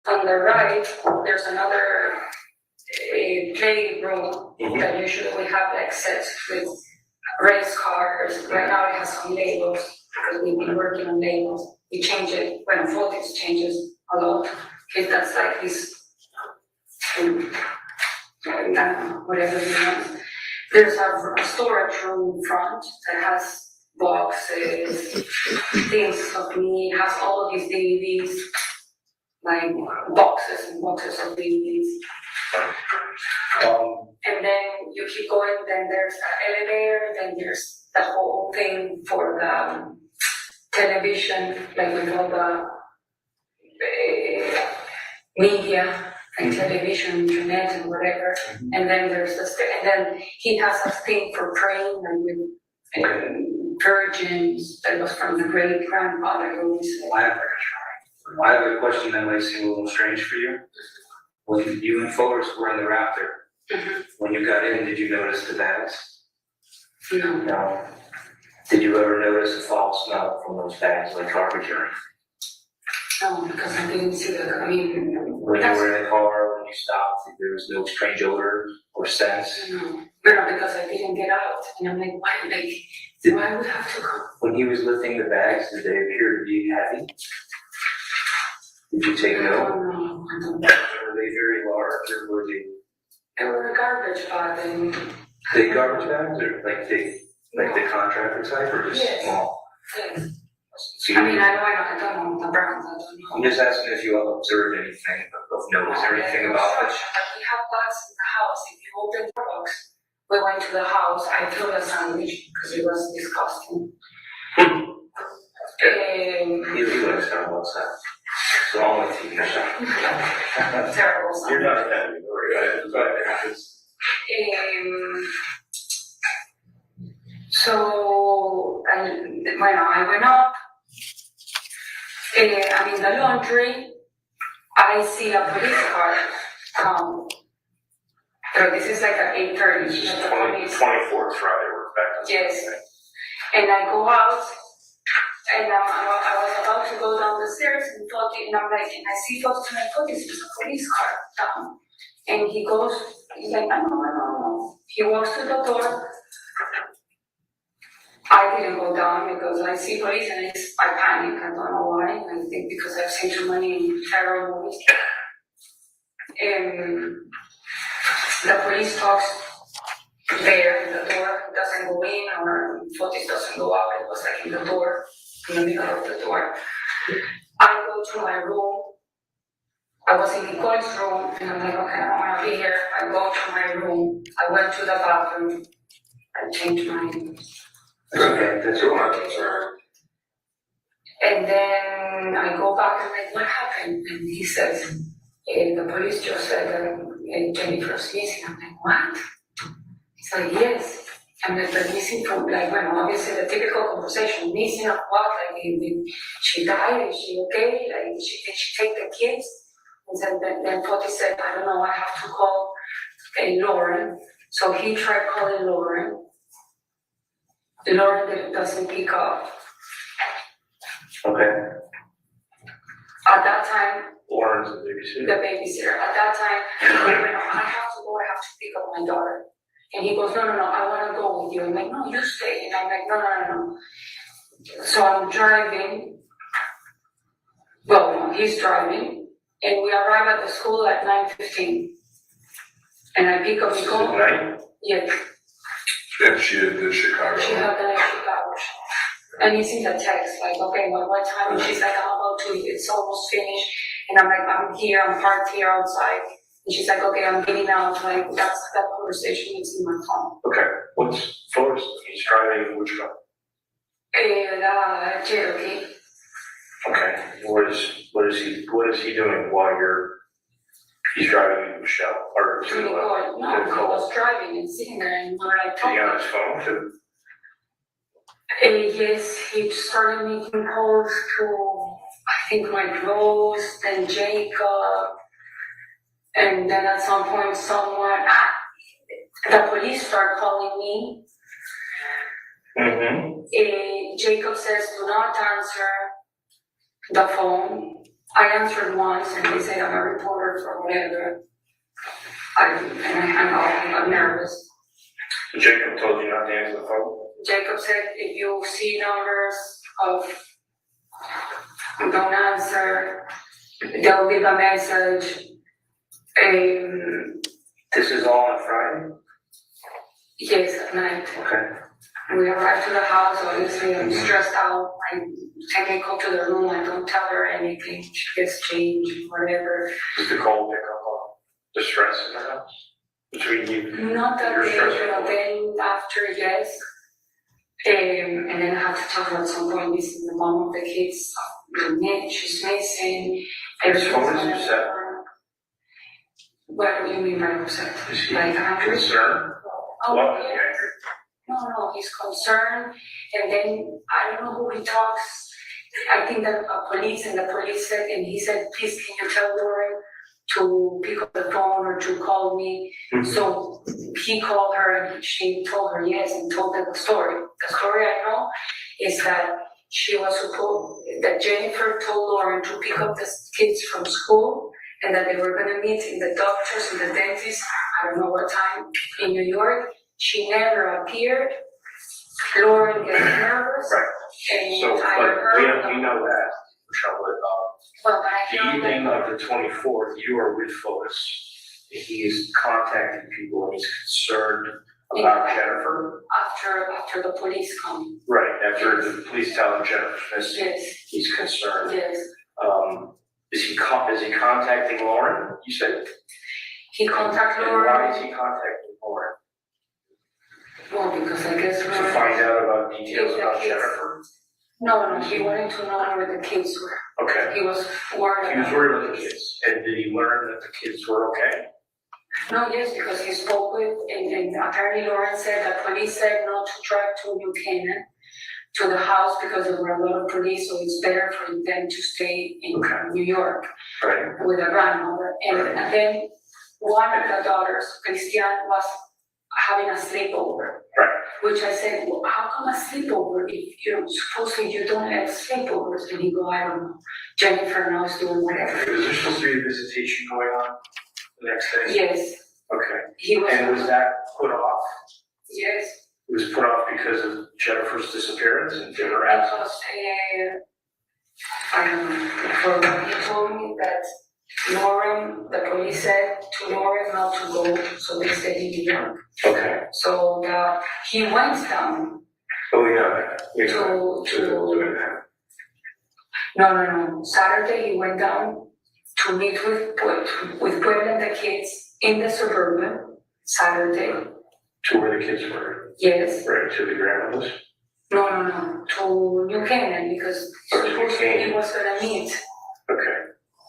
on the right, there's another playroom that usually have like sets with race cars. Right now it has some labels because we've been working on labels. We change it when Fortis changes a lot. If that's like this, whatever you want. There's a storage room in front that has boxes, things of me, has all of these DVDs, like boxes and boxes of DVDs. And then you keep going, then there's an elevator, then there's the whole thing for the television, like with all the media and television, internet and whatever. And then there's and then he has a thing for praying and with virgins that was from the great grandfather who was I have a question that might seem a little strange for you. When you and Forrest were in the Raptor, when you got in, did you notice the bags? No. Did you ever notice a foul smell from those bags, like garbage or anything? No, because I didn't see the, When you were in the car, when you stopped, there was no strange odor or sense? No, because I didn't get out. And I'm like, why would I have to go? When he was lifting the bags, did they appear to be heavy? Did you take note? No. Were they very large or were they? They were a garbage bag and. Big garbage bags or like the contractor type or just Yes. small? Yes. So I mean, I don't know the brands, I don't know. I'm just asking if you observed anything of note. Is there anything about it? We have bags in the house. If you open the box, we went to the house. I threw a sandwich because it was disgusting. You like Starbucks, huh? So all my TV show. Terrible sandwich. You're not that anymore, So, when I went up, I'm in the laundry, I see a police car come. So this is like at 8:30. This is 24th Friday, we're back. Yes. And I go out, and I was about to go down the stairs, and I'm like, and I see Fortis, and I thought this is a police car down. And he goes, he's like, no. He walks to the door. I didn't go down because I see police and I panic. I don't know why. I think because I've seen too many terror movies. The police talks there. The door doesn't go in or Fortis doesn't go out. It was like in the door, in the middle of the door. I go to my room. I was in Nicole's room and I'm like, okay, I don't want to be here. I go to my room. I went to the bathroom. I changed my Okay, that's what I'm concerned. And then I go back and I'm like, what happened? And he says, the police just said that Jennifer's missing. I'm like, what? He's like, yes. I'm like, but missing from, like, well, obviously the typical conversation, missing of what? Like, she died, is she okay? Like, did she take the kids? And then Fortis said, I don't know, I have to call Lauren. So he tried calling Lauren. Lauren doesn't pick up. Okay. At that time, Lauren's the babysitter. the babysitter. At that time, I went, I have to go, I have to pick up my daughter. And he goes, no, I want to go with you. I'm like, no, you stay. And I'm like, no. So I'm driving. Well, he's driving. And we arrive at the school at 9:15. And I pick up Nicole. Tonight? Yes. And she had the Chicago. She had the night Chicago. And he's in the text, like, okay, well, what time? And she's like, I'm about to, it's almost finished. And I'm like, I'm here, I'm parked here outside. And she's like, okay, I'm getting out. Like, that conversation is in my phone. Okay, what's Forrest? He's driving which car? Cherokee. Okay, what is he doing while he's driving Michelle or To Nicole. No, he was driving and sitting there and we're like, Is he on his phone too? yes, he started making calls to I think Mike Rose, then Jacob, and then at some point the police start calling me. Jacob says, do not answer the phone. I answered once and they said I'm a reporter for whatever. I'm nervous. Jacob told you not to answer the phone? Jacob said, if you see numbers of don't answer, they'll leave a message. This is all on Friday? Yes, at night. Okay. We arrived to the house, obviously I'm stressed out. I take Nicole to the room, I don't tell her anything. She gets changed, whatever. Did the call pick up on the stress in the house? Between you? Not that Your day, stress but then after, yes. And then I have to tell her at some point, this is the mom of the kids. She's missing. Is FOBES upset? What do you mean by upset? Is he Like angry? concerned? Oh, What? yeah. No, he's concerned, and then I don't know who he talks. I think that police said, and he said, please can you tell Lauren to pick up the phone or to call me? So he called her and she told her yes and told them the story. The story I know is that that Jennifer told Lauren to pick up the kids from school and that they were gonna meet in the doctors and the dentist, I don't know what time, in New York. She never appeared. Lauren gets nervous. Right. And So, I but heard. we know that, Michelle, Well, but the I heard evening that of the 24th, you are with FOBES. He is contacting people and he's concerned about Jennifer. after the police come. Right, after the police tell him Jennifer's missing, Yes, he's concerned. yes. Is he contacting Lauren, you said? He contacted And why Lauren. is he contacting Lauren? Well, because I guess To Lauren. find out about details If the about kids- Jennifer? No, he wanted to know where the kids were. Okay. He was worried. He was worried about the kids. And did he learn that the kids were okay? No, yes, because he spoke with, and apparently Lauren said that police said not to drive to New Canaan, to the house, because there were a lot of police, so it's better for them to stay in New York Right. with a grandmother. And then one of the daughters, Christian, was having a sleepover. Right. Which I said, well, how come a sleepover if supposedly you don't have sleepovers? And he go, I don't know. Jennifer knows doing whatever. Is there supposed to be a visitation going on the next day? Yes, Okay. he was. And was that put off? Yes. It was put off because of Jennifer's disappearance and her absence? Because, I don't know, for what he told me that Lauren, the police said to Lauren not to go, so they stayed in New York. Okay. So he went down Oh, yeah. to no. Saturday he went down to meet with Puebla and the kids in the suburban, Saturday. To where the kids were? Yes. Right, to the grandmother's? No, to New Canaan, because Oh, to New Canaan. he was gonna meet. Okay.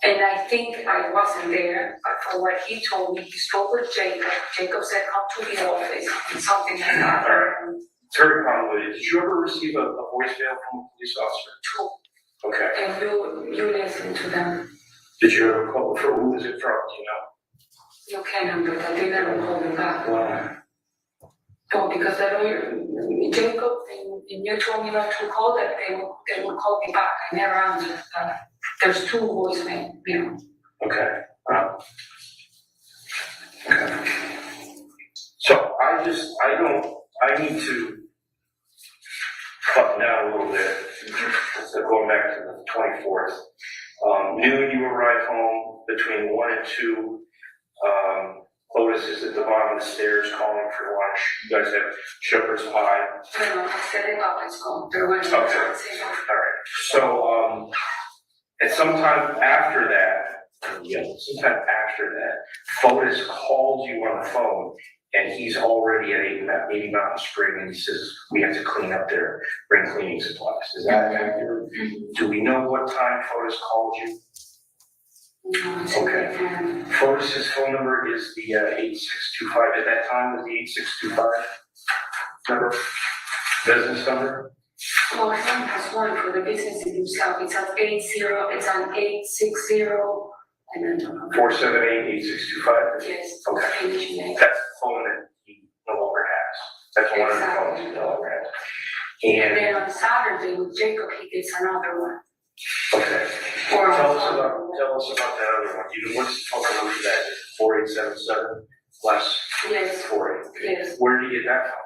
And I think I wasn't there, but for what he told me, he spoke with Jacob. Jacob said, come to the office, something like that. All right. It's very convoluted. Did you ever receive a voicemail from a police officer? True. Okay. And you listen to them. Did you ever call for who was it from? Do you know? You can, but they never called me back. Why? Oh, because the lawyer, Jacob, and you told me not to call them, they would call me back. I never answered that. There's two voicemail, Okay. Okay. So I need to cut down a little bit. So going back to the 24th. Noon you arrive home between 1 and 2. Otis is at the bottom of the stairs calling for lunch. You guys have shepherd's pie. I set it up, it's gone. There was no Okay. All right. So, and sometime after that, Fotis calls you on the phone, and he's already at 80 Mountain Spring, and he says, we have to clean up there, bring cleaning supplies. Is that accurate? Do we know what time Fotis called you? Okay. Fotis's phone number is the 8625. At that time, was the 8625 number? Business number? Well, he only has one for the business himself. It's at 80, it's on 860, and then. 478-8625? Yes. Okay. Okay. That's the phone that he no longer has. That's one of the phones he no longer has. And And, then on Saturday with Jacob, he gets another one. okay. Or Tell us about that other one. What's the phone number for that? Is it 4877 plus Yes. 48? Okay. Yes. Where did you get that from?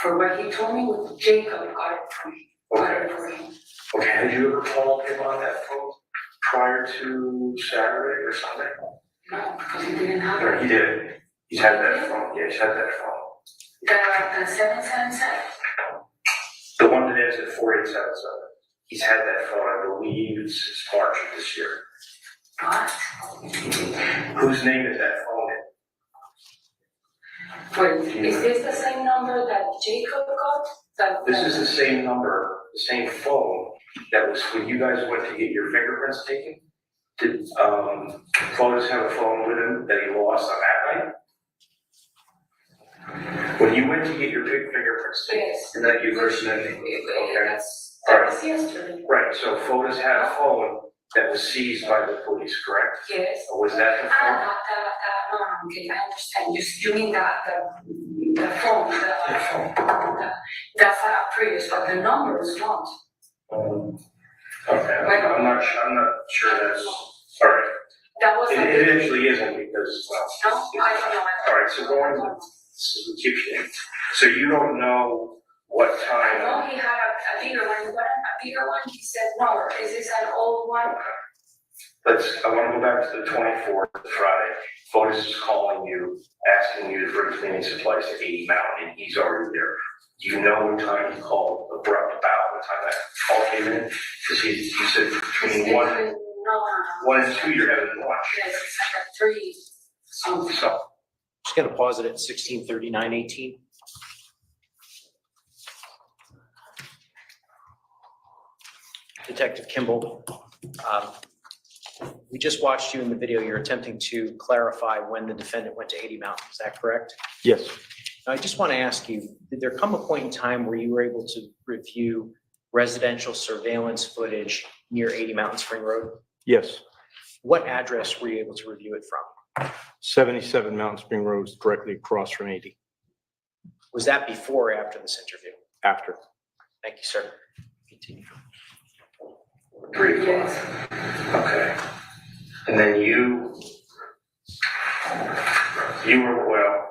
For what he told me with Jacob, got it from me. Got it for him. Okay, had you ever called him on that phone prior to Saturday or Sunday? No, because he didn't have Or it. he did. He's had that phone. Yeah, he's had that phone. The 777. The one that ends at 4877. He's had that phone, I believe, since March of this year. What? Whose name is that phone in? Wait, is this the same number that Jacob got? This is the same number, the same phone that was when you guys went to get your fingerprints taken. Did FORBES have a phone with him that he lost on that night? When you went to get your fingerprints taken, Yes. is that you first met me? Okay. That was yesterday. Right, so FORBES had a phone that was seized by the police, correct? Yes. Or was that the phone? No, okay, I understand. You mean the phone, that's a Prius, but the number is not. Okay, I'm not sure that's, all right. That was. It actually isn't because, No, well. I don't know. All right, so going, this is what keeps you, so you don't know what I time. know he had a bigger one, he said, no, is this an old one? I want to go back to the 24th, Friday. FORBES is calling you, asking you to bring cleaning supplies to 80 Mountain, and he's already there. Do you know what time he called, what time that call came in? Because you said between one and two, you're having lunch. Yes, it's like a 3 something. So, Just gonna pause it at 16:39:18. Detective Kimball, we just watched you in the video. You're attempting to clarify when the defendant went to 80 Mountain. Is that correct? Yes, Now, I just want to ask you, did there come a point in time where you were able to review residential surveillance footage near 80 Mountain Spring Road? yes. What address were you able to review it from? 77 Mountain Spring Road is directly across from 80. Was that before or after this interview? After. Thank you, sir. Continue. 3 o'clock. Okay. And then you were, well,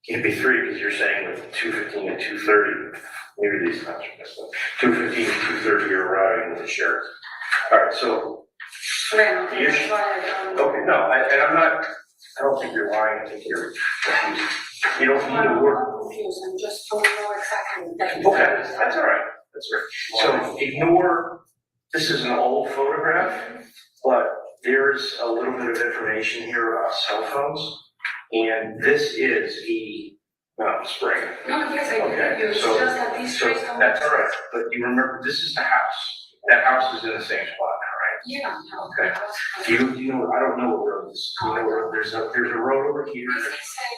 it'd be 3 because you're saying with 2:15 and 2:30, maybe these times are messed up. 2:15 and 2:30, you're arriving with the sheriff. All right, so, Well, okay, that's why I don't. okay, no, I don't think you're lying. I think you're confused. You don't need to work. I'm confused, I just don't know exactly. Okay, that's all right. That's all right. So ignore, this is an old photograph, but there's a little bit of information here about cell phones. And this is the Mountain Spring. No, yes, I Okay, believe you, it's so- just that these So trees don't. that's all right, but you remember, this is the house. That house is in the same spot now, right? Yeah, no. Okay. Do you know, I don't know what road this is. Do you know where, there's a road over here. This is a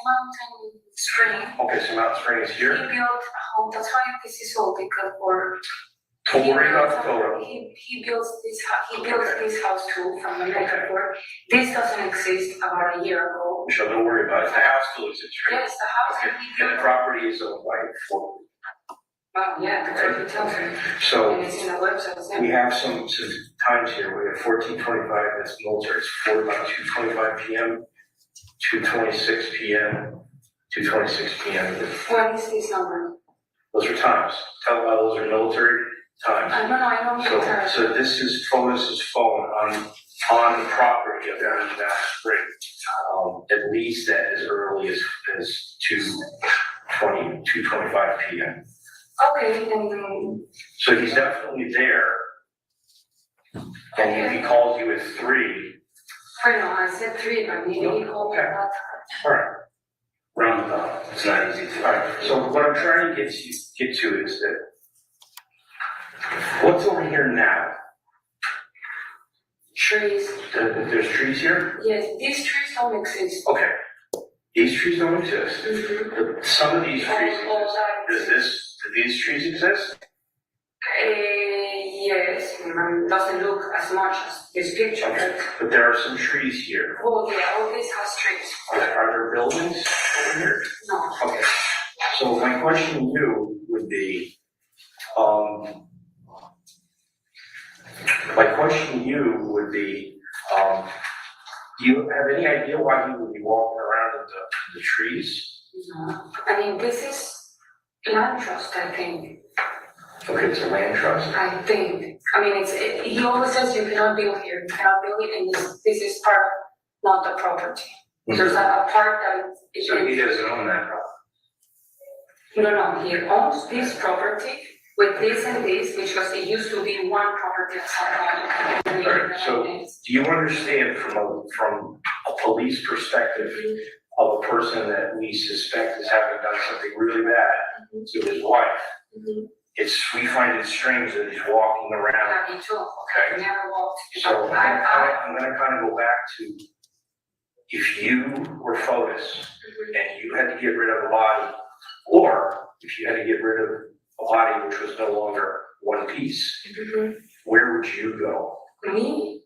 mountain spring. Okay, so Mountain Spring is He here. built a home, that's why this is all because for. Don't worry about the photo. He built this house too from the metaphor. This doesn't exist about a year ago. Michelle, don't worry about it. The house still exists, right? Yes, the house that he And the built. property is owned by FORBES. Well, yeah, that's what he tells me. So And it's in the website. we have some times here. We have 14:25, that's military. It's 2:25 p.m., 2:26 p.m., 2:26 p.m. What is this number? Those are times. Tell them those are military times. I don't know. So this is FORBES' phone on the property of Mountain Spring. At least as early as 2:25 p.m. Okay, then, So he's definitely there. And if he calls you at 3, wait, no, I said 3, but maybe he called me Okay. about. all right, round about. It's not easy to. All right. So what I'm trying to get to is that what's over here now? Trees. There's trees here. Yes, these trees don't exist. Okay. These trees don't exist. Some of these trees All exist. Do these trees exist? Yes, doesn't look as much as this picture. Okay, but there are some trees here. Oh, yeah, all this has trees. Are there buildings over here? No. Okay, so my question to you would be, do you have any idea why he would be walking around in the trees? No. I mean, this is land trust, I think. Okay, it's a land trust. I think. I mean, he always says you cannot build here, you cannot build it, and this is part, not the property. There's a part that is. So he doesn't own that property? No, he owns this property with this and this, because it used to be one property at some point. Alright, so do you understand from a police perspective of a person that we suspect is having done something really bad to his wife? We find it strange that he's walking around. Yeah, me too. Okay. I never walked. So I'm gonna kind of go back to, if you were FOBES and you had to get rid of a body, or if you had to get rid of a body which was no longer one piece, where would you go? Me?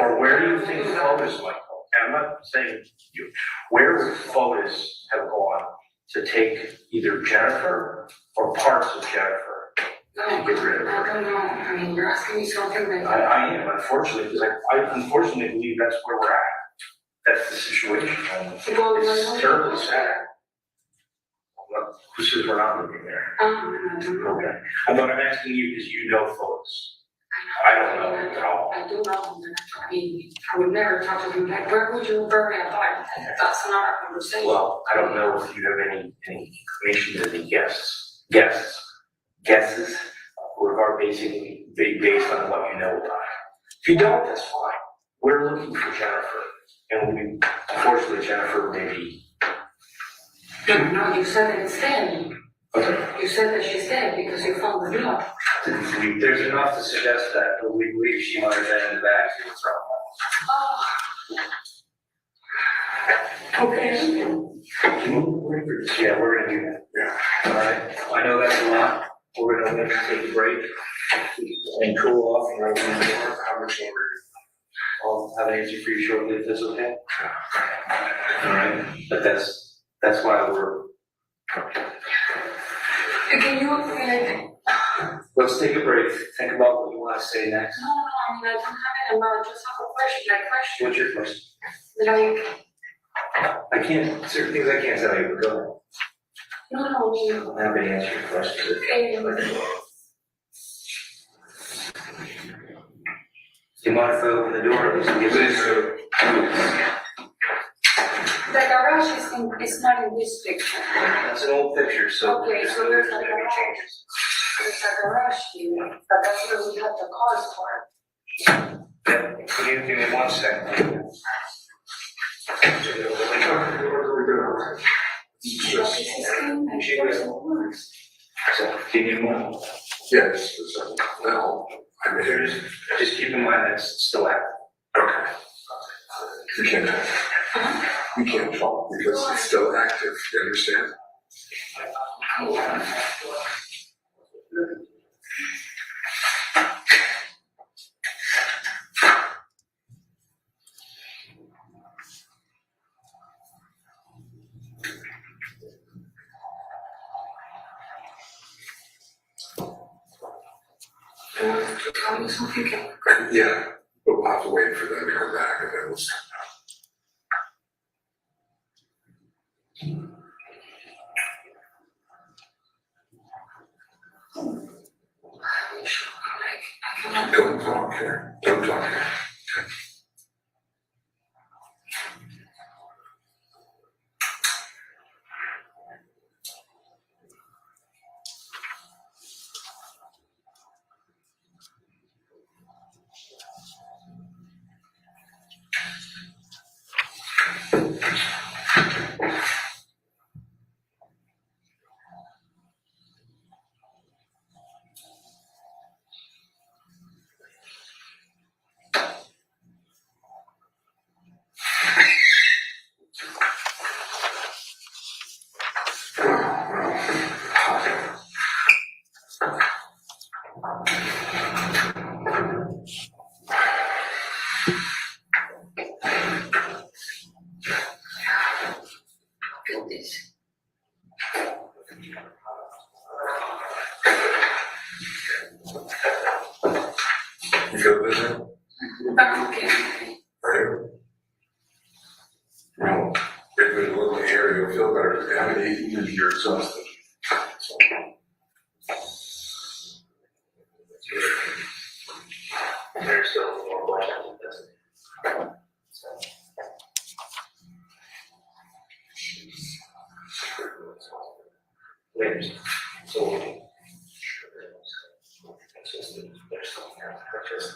Or where do you think FOBES might go? And I'm not saying you. Where would FOBES have gone to take either Jennifer or parts of Jennifer to get rid of her? I don't know. I mean, you're asking me something that. I am, unfortunately, because I unfortunately believe that's where we're at. That's the situation. Well, It's terribly sad. Who says we're not moving there? I don't know. Okay. But I'm asking you because you know FOBES. I don't know at all. I do know him. I mean, I would never talk to him like, where would you bury a body? That's not our conversation. Well, I don't know if you have any information to the guesses, or are basically based on what you know about it. If you don't, that's fine. We're looking for Jennifer, and unfortunately, Jennifer may be. No, you said that it's dead. Okay. You said that she's dead because you found the blood. There's enough to suggest that, but we believe she might have been in the bag here with Oh. Okay. Yeah, we're gonna do that. Yeah. All right. I know that's a lot. We're gonna let you take a break and cool off and open the door. How much longer? I'll have an answer for you shortly if that's okay. All right. But that's why we're. Can you, Let's take a break. Think about what you want to say next. No, I mean, I don't have it in mind. I just have a question. What's your question? I can't, certain things I can't tell you, but go ahead. No, I don't have any answer to your question. Do you mind if I open the door? At least give it The garage is not in this picture. That's an old picture, so. Okay, so there's a gonna be garage. changes. There's a garage here, but that's where we have the cars parked. Can you give me 1 second? So, give me a moment. Yes, well, I mean, Just keep in mind that's still active. okay. We can't talk because it's still active, you understand? Tell me something. Yeah, but we'll have to wait for them to come back and then we'll start. Don't talk here. Don't talk here. live in? Okay. Are you? Well, maybe a little air, you'll feel better. If you haven't eaten, you're exhausted. So. There's still more questions. There's so there's something else purchase.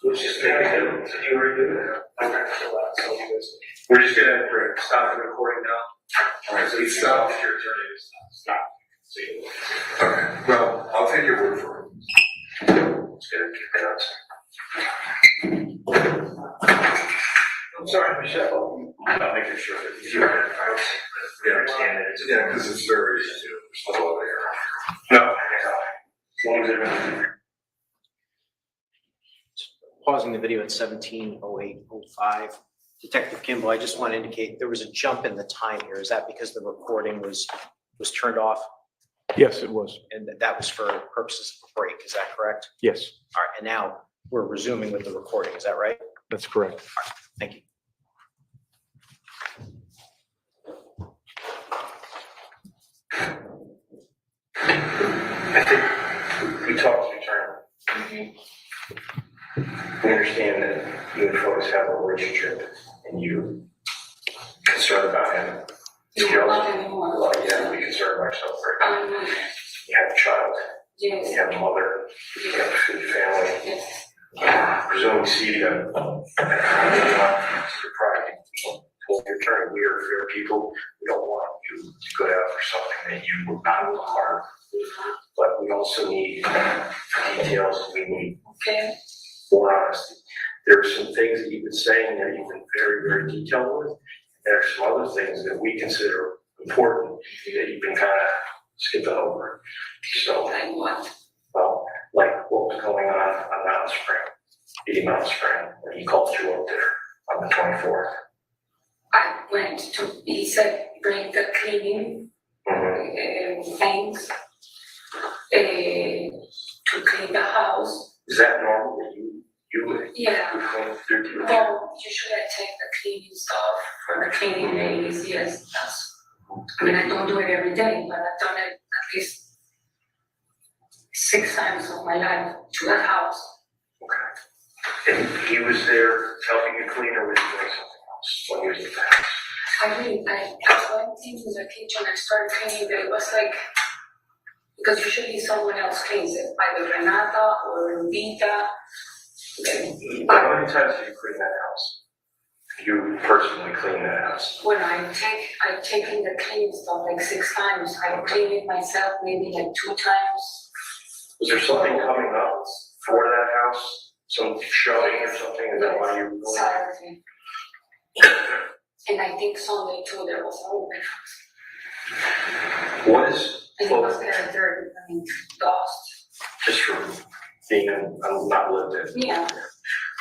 Let's just make it, you were doing that. We're just gonna stop the recording now. All right, so It's stop. your attorney to stop. So you. Okay, well, I'll take your word for it. It's gonna keep it out. I'm sorry, Michelle. I'm not making sure that you understand that it's. Yeah, because it's very, there's a lot of air. No, as long as it. Pausing the video at 17:08:05. Detective Kimball, I just want to indicate there was a jump in the time here. Is that because the recording was turned off Yes, it was. and that was for purposes of a break? Is that correct? Yes, All right, and now we're resuming with the recording. Is that right? that's correct. Thank you. I think we talked to the attorney. We understand that you and Forrest have a relationship and you concerned about him. Not anymore. Well, yeah, we concern ourselves right now. You have a child, Yes, you have a mother, you have a family. yes. Presumably, see you have your pride. Told your attorney, we are fair people. We don't want you to go out for something that you would not want harm. But we also need details. We need Okay, more honesty. There are some things that you've been saying that you've been very, very detailed with. There are some other things that we consider important that you've been kind of skipping over. So, like what? well, like what was going on Mountain Spring, Mountain Spring, when he called you up there on the 24th. I went to, he said, bring the cleaning things to clean the house. Is that normal that you would Yeah. clean through the Well, usually I take the cleaning stuff for the cleaning ladies, yes, I mean, I don't do it every day, but I've done it at least 6 times of my life to the house. Okay. And he was there helping you clean, or was he doing something else when he was at the house? I went into the kitchen and started cleaning, but it was like, because usually someone else cleans it, either Renata or Vita. How many times did you clean that house? You personally clean that house? When I've taken the cleaning stuff like 6 times. I've cleaned it myself maybe like 2 times. Was there something coming up for that house? Some showing or something? Is that why you? Saturday. And I think Sunday too, there was an open house. What is, And it was very dirty, I mean, dust. just from being not lived in? Yeah.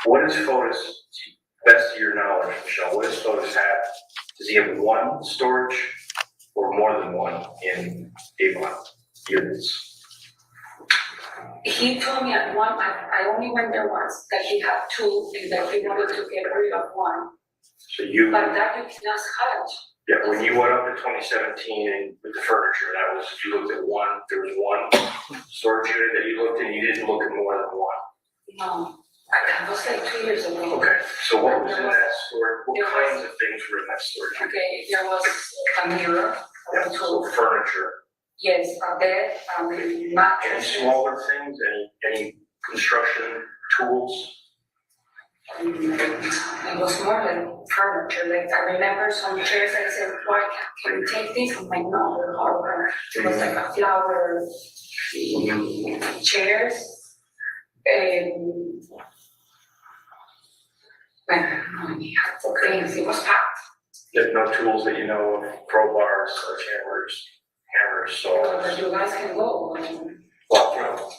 What is FORBES, best to your knowledge, Michelle, what does FORBES have? Does he have one storage or more than one in Avon units? He told me at one, I only went there once, that he had 2 and that he wanted to get rid of 1. So you, But that you cannot hide. yeah, when you went up to 2017 and with the furniture, that was, you looked at one, there was one storage unit that you looked at, you didn't look at more than one. No. That was like 2 years ago. Okay, so what was in that storage? What kinds of things were in that storage? Okay, there was a mirror, Yeah, so furniture. yes, a bed, Any mattress. smaller things, any construction tools? It was more like furniture, like I remember some chairs, I said, why can we take this? I'm like, no, they're horrible. It was like a flower chairs. We had the things, it was packed. There's no tools that you know of, crowbars, sledgehammers, hammers, saws? But you guys can go. Well, no.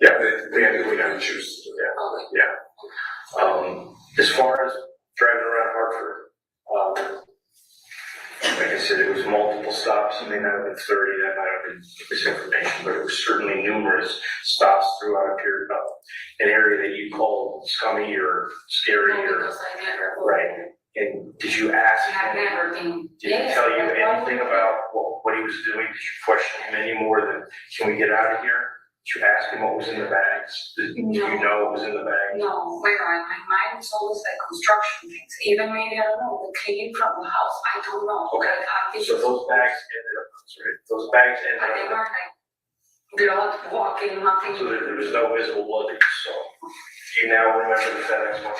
Yeah, We have to choose to do that. Okay. As far as driving around Hartford, like I said, it was multiple stops. It may not have been 30, that might have been misinformation, but it was certainly numerous stops throughout a period of an area that you called scummy or scary No, or, because I never. right? And did you ask I have him? never been. Did he tell you anything about what he was doing? Did you question him any more than, can we get out of here? Did you ask him what was in the bags? Did you know what was in the bag? No, my mind is always like construction things. Even maybe, I don't know, the cleaning from the house, I don't know. Okay. Like, So those bags ended up, sorry, those bags ended But they up, were like blood walking, nothing. so there was no visible blood that you saw. Do you now remember the FedEx box?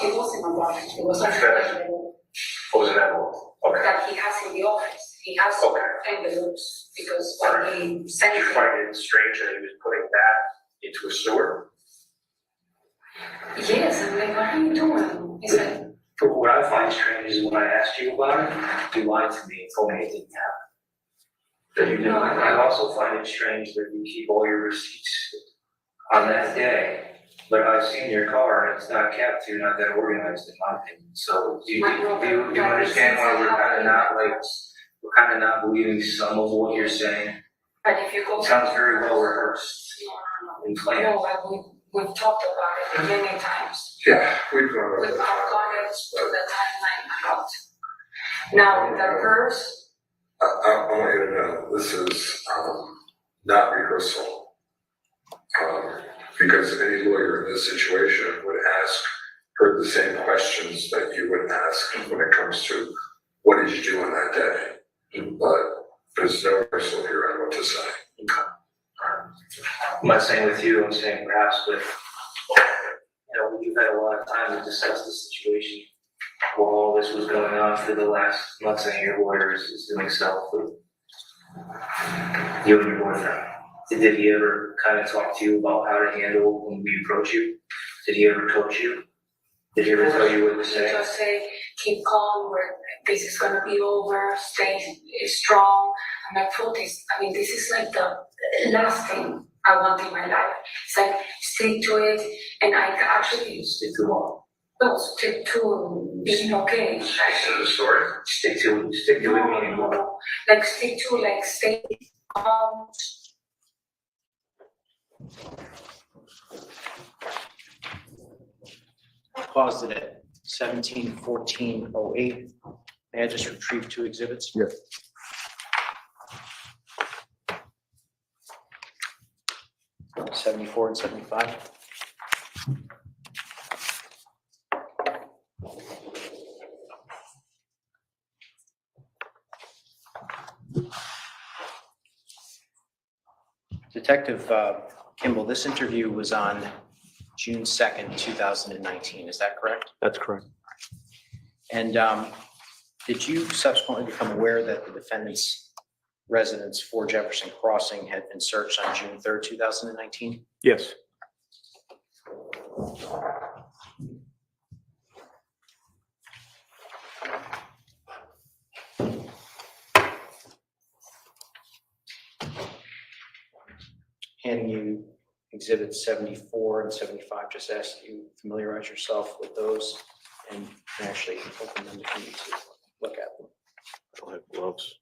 It wasn't a box, it was like What was in that one? Okay. that he has in the office. He has Okay. envelopes because Alright. when he sent Did you it. find it strange that he was putting that into a sewer? Yes, I'm like, what are you doing? He said, But what I find strange is when I asked you about it, you lied to me and told me it didn't happen. That you didn't. No, I also find it strange that you keep all your receipts on that day. But I've seen your car and it's not kept, you're not that organized in my opinion. So do you understand why we're kind of not believing some of what you're saying? but if you go. It sounds very well rehearsed and planned. No, we've talked about it many times. Yeah, we've gone over With that. our comments to the timeline about. Now, the verse, I want you to know, this is, not rehearsal. Because any lawyer in this situation would ask her the same questions that you would ask when it comes to what did you do on that day? But there's no rehearsal here on what to say. I'm not saying with you, I'm saying perhaps with, we've had a lot of time to discuss the situation while all this was going on for the last, I'm not saying your lawyer is doing so, but you and your boyfriend. Did he ever kind of talk to you about how to handle when we approach you? Did he ever coach you? Did he ever tell you what to he say? just say, keep calm, this is gonna be over, stay strong. And I thought this is like the last thing I want in my life. It's like, stick to it, and I actually. Stick to what? No, stick to being okay. Stick to the story? Stick to it meaning what? No. Like, stick to, like, stay calm. Paused it at 17:14:08. May I just retrieve two exhibits? Yes. Yeah. 74 and 75. Detective Kimball, this interview was on June 2nd, 2019. Is that correct? That's correct. And did you subsequently become aware that the defendant's residence, 4 Jefferson Crossing, had been searched on June 3rd, 2019? Yes. Handing you exhibits 74 and 75, just ask you familiarize yourself with those and can actually open them if you need to look at them. I don't have gloves.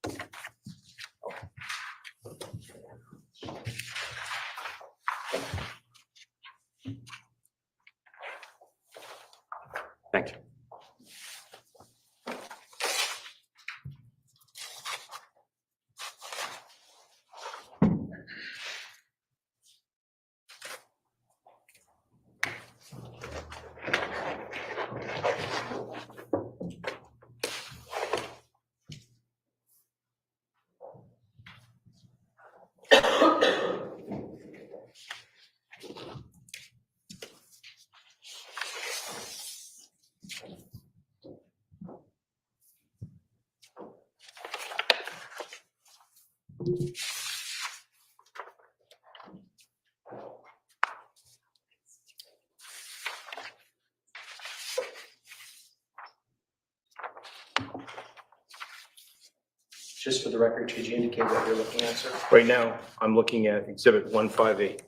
Thank you. Just for the record, could you indicate what you're looking at, sir? Right now, I'm looking at Exhibit 158.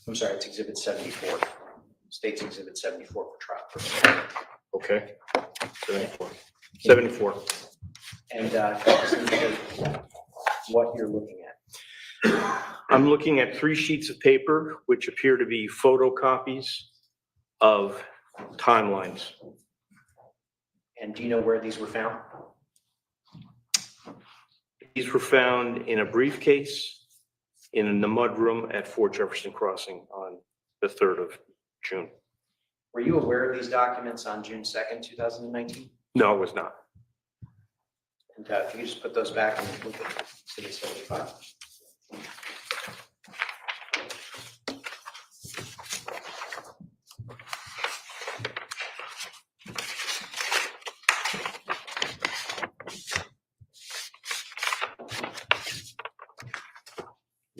I'm sorry, it's Exhibit 74. States Exhibit 74 for trial purposes. Okay. 74. 74. And just indicate what you're looking at. I'm looking at 3 sheets of paper, which appear to be photocopies of timelines. And do you know where these were found? These were found in a briefcase in the mudroom at Fort Jefferson Crossing on the 3rd of June. Were you aware of these documents on June 2nd, 2019? No, it was not. And if you could just put those back and look at Exhibit 75.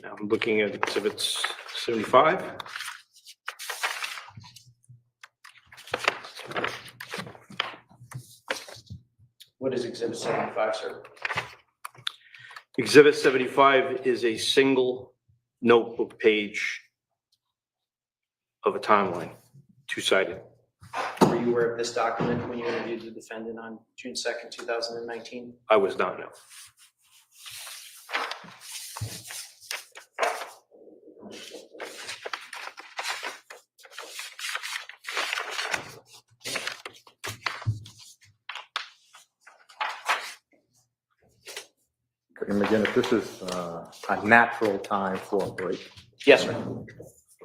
Now I'm looking at Exhibits 75. What is Exhibit 75, sir? Exhibit 75 is a single notebook page of a timeline, 2-sided. Were you aware of this document when you interviewed the defendant on June 2nd, 2019? I was not, no. And again, if this is a natural time for a break, Yes, sir.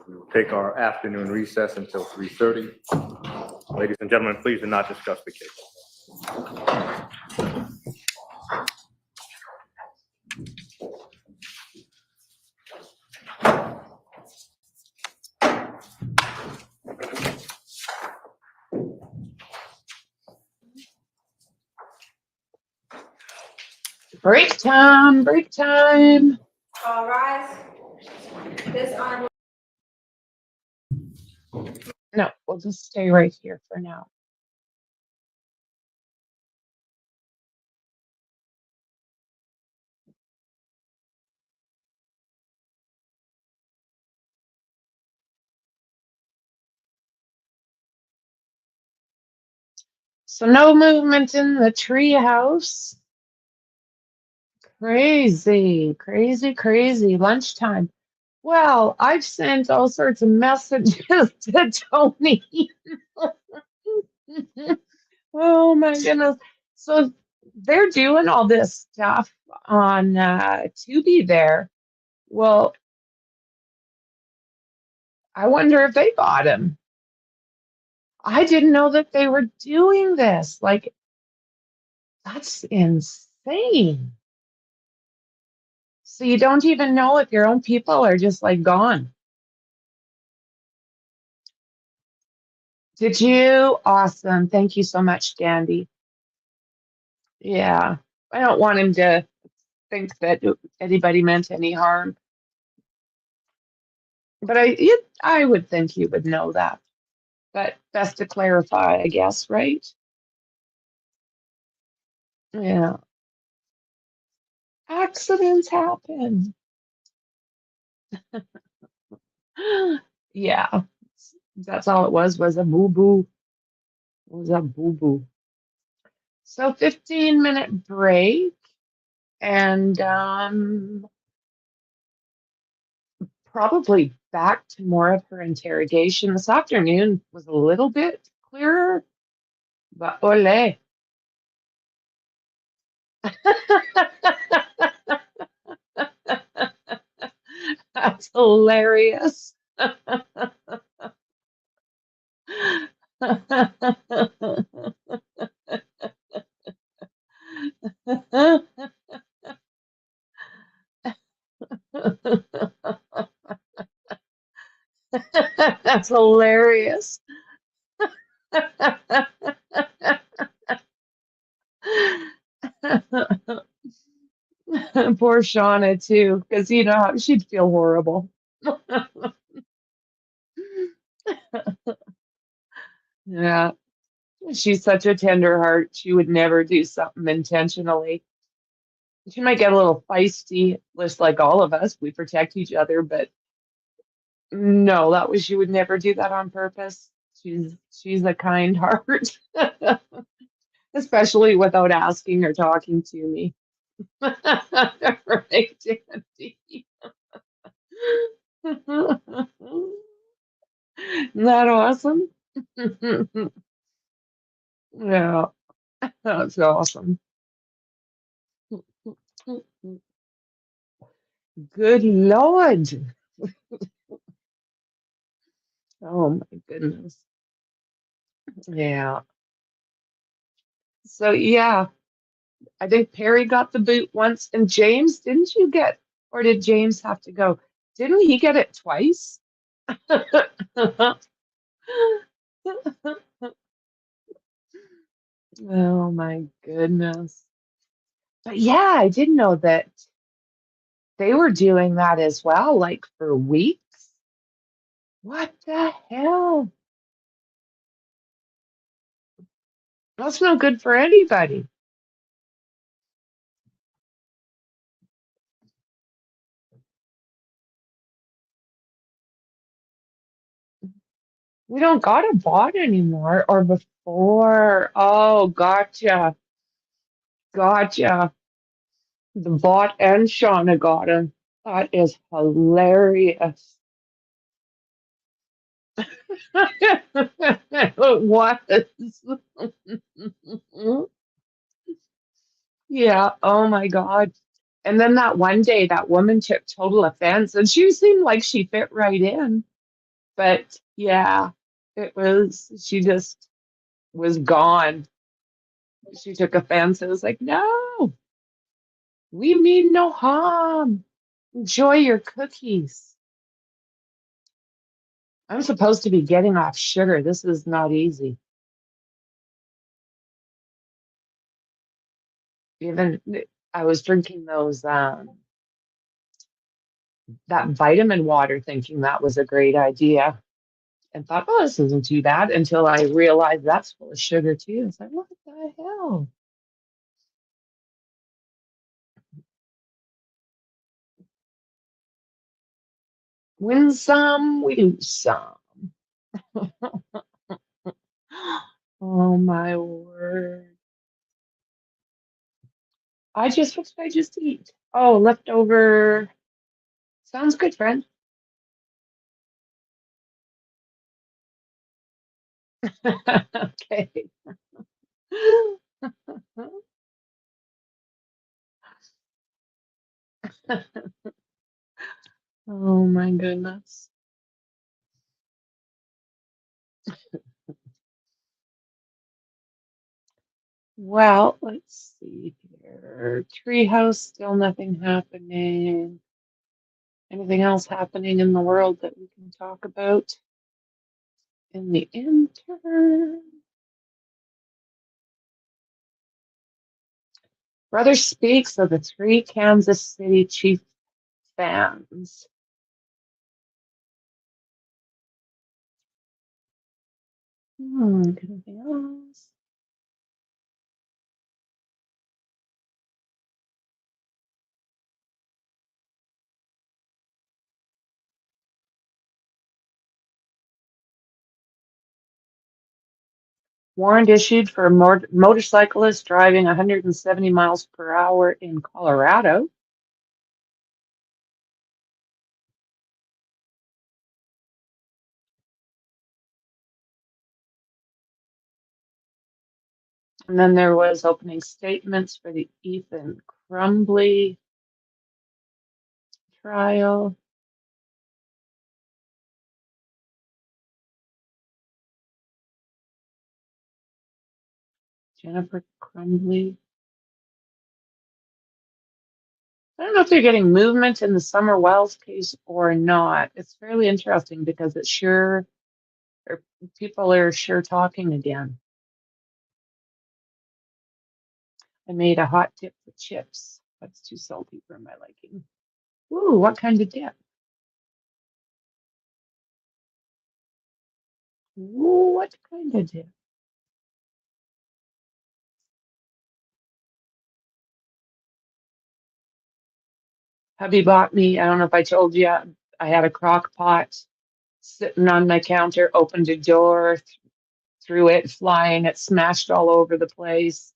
we will take our afternoon recess until 3:30. Ladies and gentlemen, please do not discuss the case. Break time, break time. All rise. This honorable. No, we'll just stay right here for now. So no movement in the treehouse. Crazy, crazy, crazy. Lunchtime. Well, I've sent all sorts of messages to Tony. Oh my goodness. So they're doing all this stuff on Tubi there. Well, I wonder if they bought him. I didn't know that they were doing this. Like, that's insane. So you don't even know if your own people are just like gone. Did you? Awesome. Thank you so much, Dandy. Yeah. I don't want him to think that anybody meant any harm. But I would think he would know that. But best to clarify, I guess, right? Yeah. Accidents happen. Yeah. That's all it was a boo-boo. It was a boo-boo. So 15-minute break. And probably back to more of her interrogation. This afternoon was a little bit clearer, but ole. That's hilarious. That's hilarious. Poor Shauna too, because you know she'd feel horrible. Yeah, she's such a tender heart. She would never do something intentionally. She might get a little feisty, just like all of us. We protect each other, but no, she would never do that on purpose. She's a kind heart, especially without asking or talking to me. Right, Andy? Isn't that awesome? Yeah, that's awesome. Good Lord. Oh my goodness. Yeah. So yeah, I think Perry got the boot once, and James, didn't you get, or did James have to go? Didn't he get it twice? Oh my goodness. But yeah, I didn't know that they were doing that as well, like for weeks. What the hell? That's no good for anybody. We don't got a bot anymore, or before. Oh, gotcha. Gotcha. The bot and Shauna got him. That is hilarious. It was. Yeah, oh my God. And then that one day, that woman took total offense, and she seemed like she fit right in. But yeah, she just was gone. She took offense. It was like, no, we mean no harm. Enjoy your cookies. I'm supposed to be getting off sugar. This is not easy. Even I was drinking those that vitamin water, thinking that was a great idea, and thought, oh, this isn't too bad, until I realized that's full of sugar too. It's like, what the hell? Win some, we lose some. Oh my word. What did I just eat? Oh, leftover. Sounds good, friend. Okay. Oh my goodness. Well, let's see here. Treehouse, still nothing happening. Anything else happening in the world that we can talk about in the interim? Brother speaks of the three Kansas City Chief fans. Anything else? Warrant issued for a motorcyclist driving 170 miles per hour in Colorado. And then there was opening statements for the Ethan Crumbly trial. Jennifer Crumbly. I don't know if they're getting movement in the Summer Wells case or not. It's fairly interesting because it sure People are sure talking again. I made a hot dip with chips. That's too salty for my liking. Ooh, what kind of dip? Ooh, what kind of dip? Hubby bought me, I don't know if I told you, I had a crock pot sitting on my counter, opened a door, threw it flying, it smashed all over the place.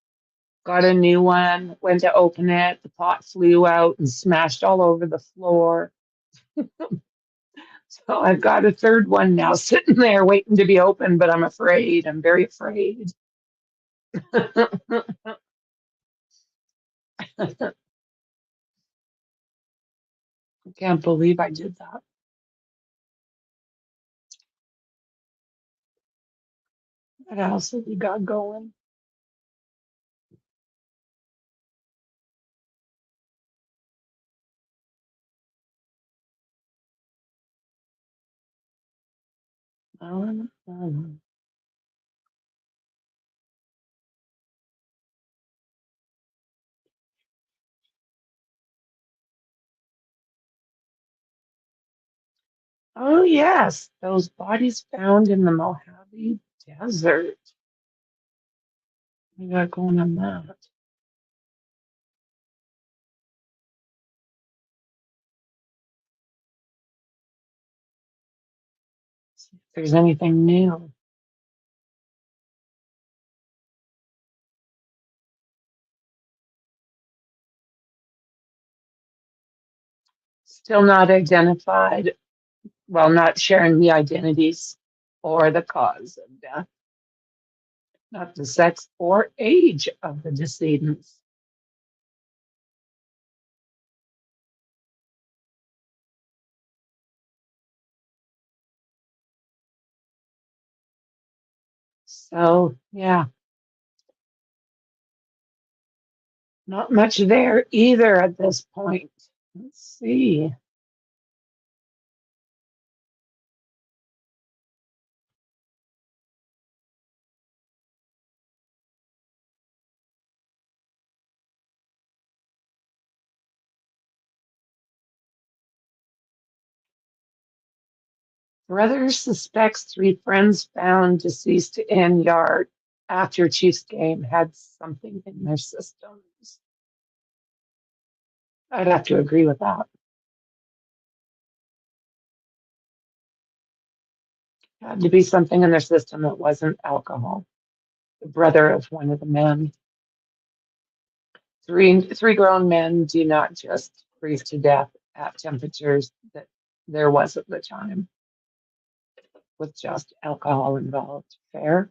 Got a new one, went to open it, the pot flew out and smashed all over the floor. So I've got a third one now sitting there waiting to be opened, but I'm afraid. I'm very afraid. I can't believe I did that. What else have we got going? Um, Oh, yes, those bodies found in the Mojave Desert. We got going on that. See if there's anything new. Still not identified. Well, not sharing the identities or the cause of death, not the sex or age of the decedents. So, yeah, not much there either at this point. Let's see. Brother suspects three friends found deceased in yard after Chiefs game had something in their systems. I'd have to agree with that. Had to be something in their system that wasn't alcohol. The brother of one of the men. Three grown men do not just freeze to death at temperatures that there was at the time with just alcohol involved. Fair?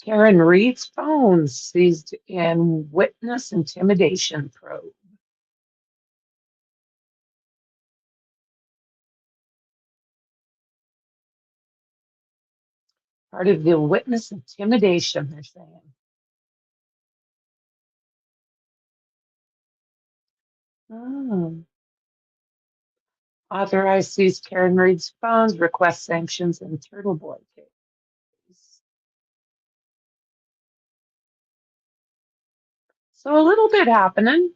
Karen Reed's phone seized in witness intimidation probe. Part of the witness intimidation, they're saying. Oh. Authorized seized Karen Reed's phones, request sanctions in Turtle Boy case. So a little bit happening.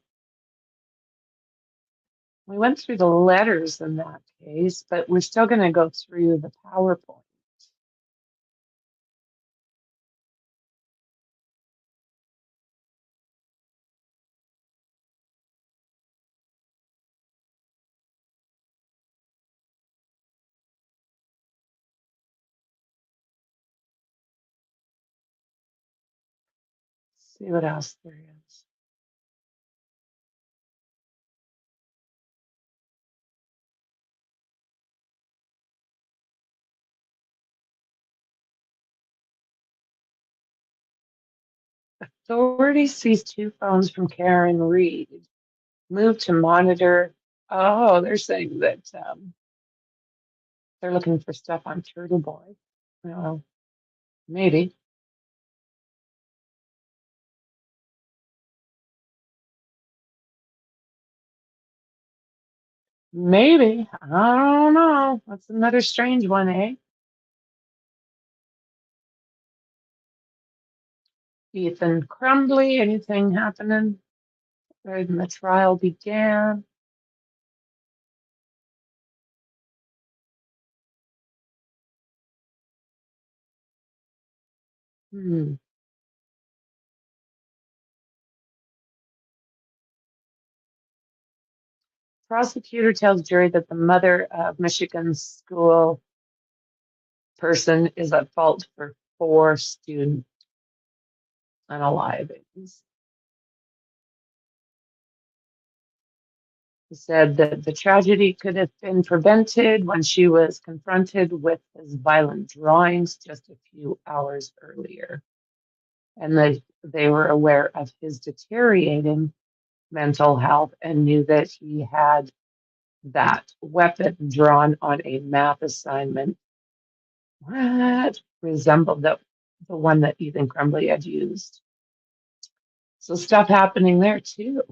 We went through the letters in that case, but we're still going to go through the PowerPoint. See what else there is. Authorities seized two phones from Karen Reed, moved to monitor. Oh, they're saying that they're looking for stuff on Turtle Boy. Well, maybe. Maybe. I don't know. That's another strange one, eh? Ethan Crumbly, anything happening? When the trial began. Hmm. Prosecutor tells jury that the mother of Michigan's school person is at fault for 4 student unalivings. He said that the tragedy could have been prevented when she was confronted with his violent drawings just a few hours earlier, and that they were aware of his deteriorating mental health and knew that he had that weapon drawn on a math assignment that resembled the one that Ethan Crumbly had used. So stuff happening there too.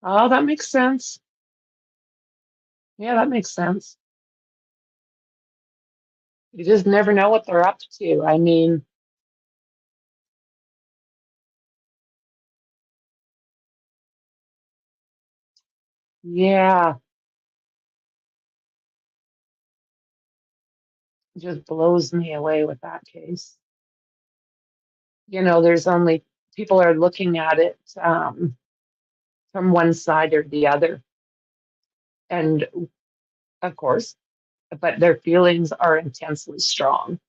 Oh, that makes sense. Yeah, that makes sense. You just never know what they're up to. I mean, yeah, it just blows me away with that case. You know, there's only people are looking at it from one side or the other. And of course, but their feelings are intensely strong.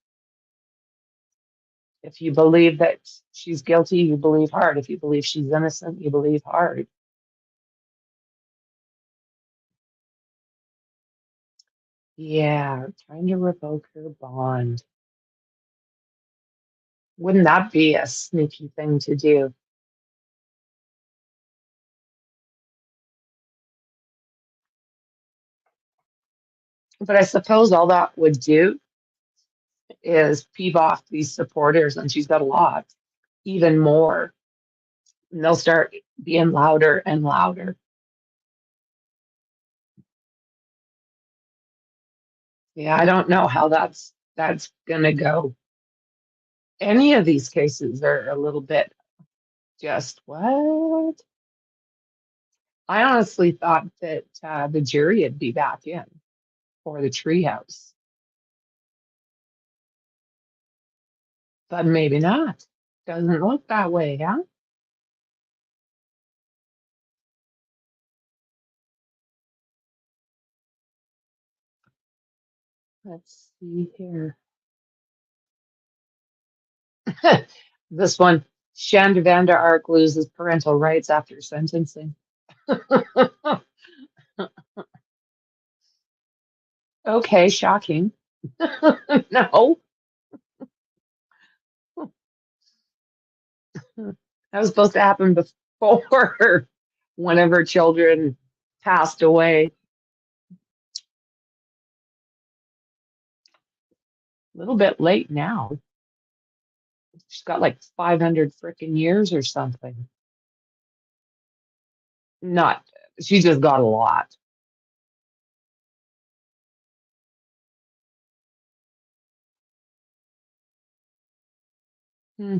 If you believe that she's guilty, you believe hard. If you believe she's innocent, you believe hard. Yeah, trying to revoke her bond. Wouldn't that be a sneaky thing to do? But I suppose all that would do is peeve off these supporters, and she's got a lot, even more. And they'll start being louder and louder. Yeah, I don't know how that's gonna go. Any of these cases are a little bit just what? I honestly thought that the jury would be back in for the treehouse, but maybe not. Doesn't look that way, huh? Let's see here. This one, Shanda Vander Ark loses parental rights after sentencing. Okay, shocking. No, that was supposed to happen before one of her children passed away. A little bit late now. She's got like 500 freaking years or something. Not, she just got a lot. Hmm.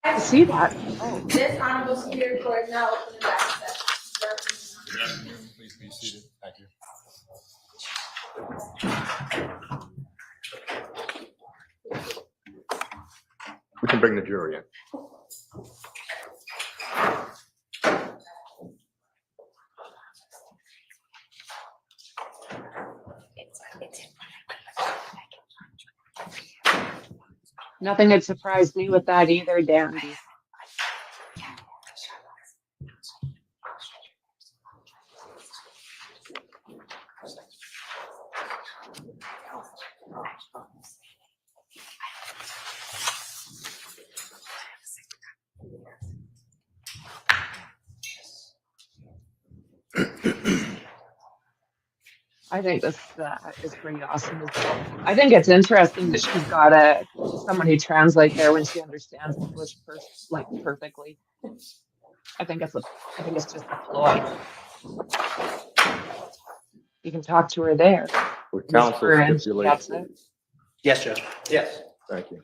I see that. Oh, This honorable superior court is now open to back session. Please be seated. Thank you. We can bring the jury in. Nothing had surprised me with that either, Dandy. I think this is pretty awesome as well. I think it's interesting that she's got someone who translates there when she understands English perfectly. I think it's just a ploy. You can talk to her there. Would council Whisper and she stipulate? gets it. Yes, Judge. Yes. Thank you.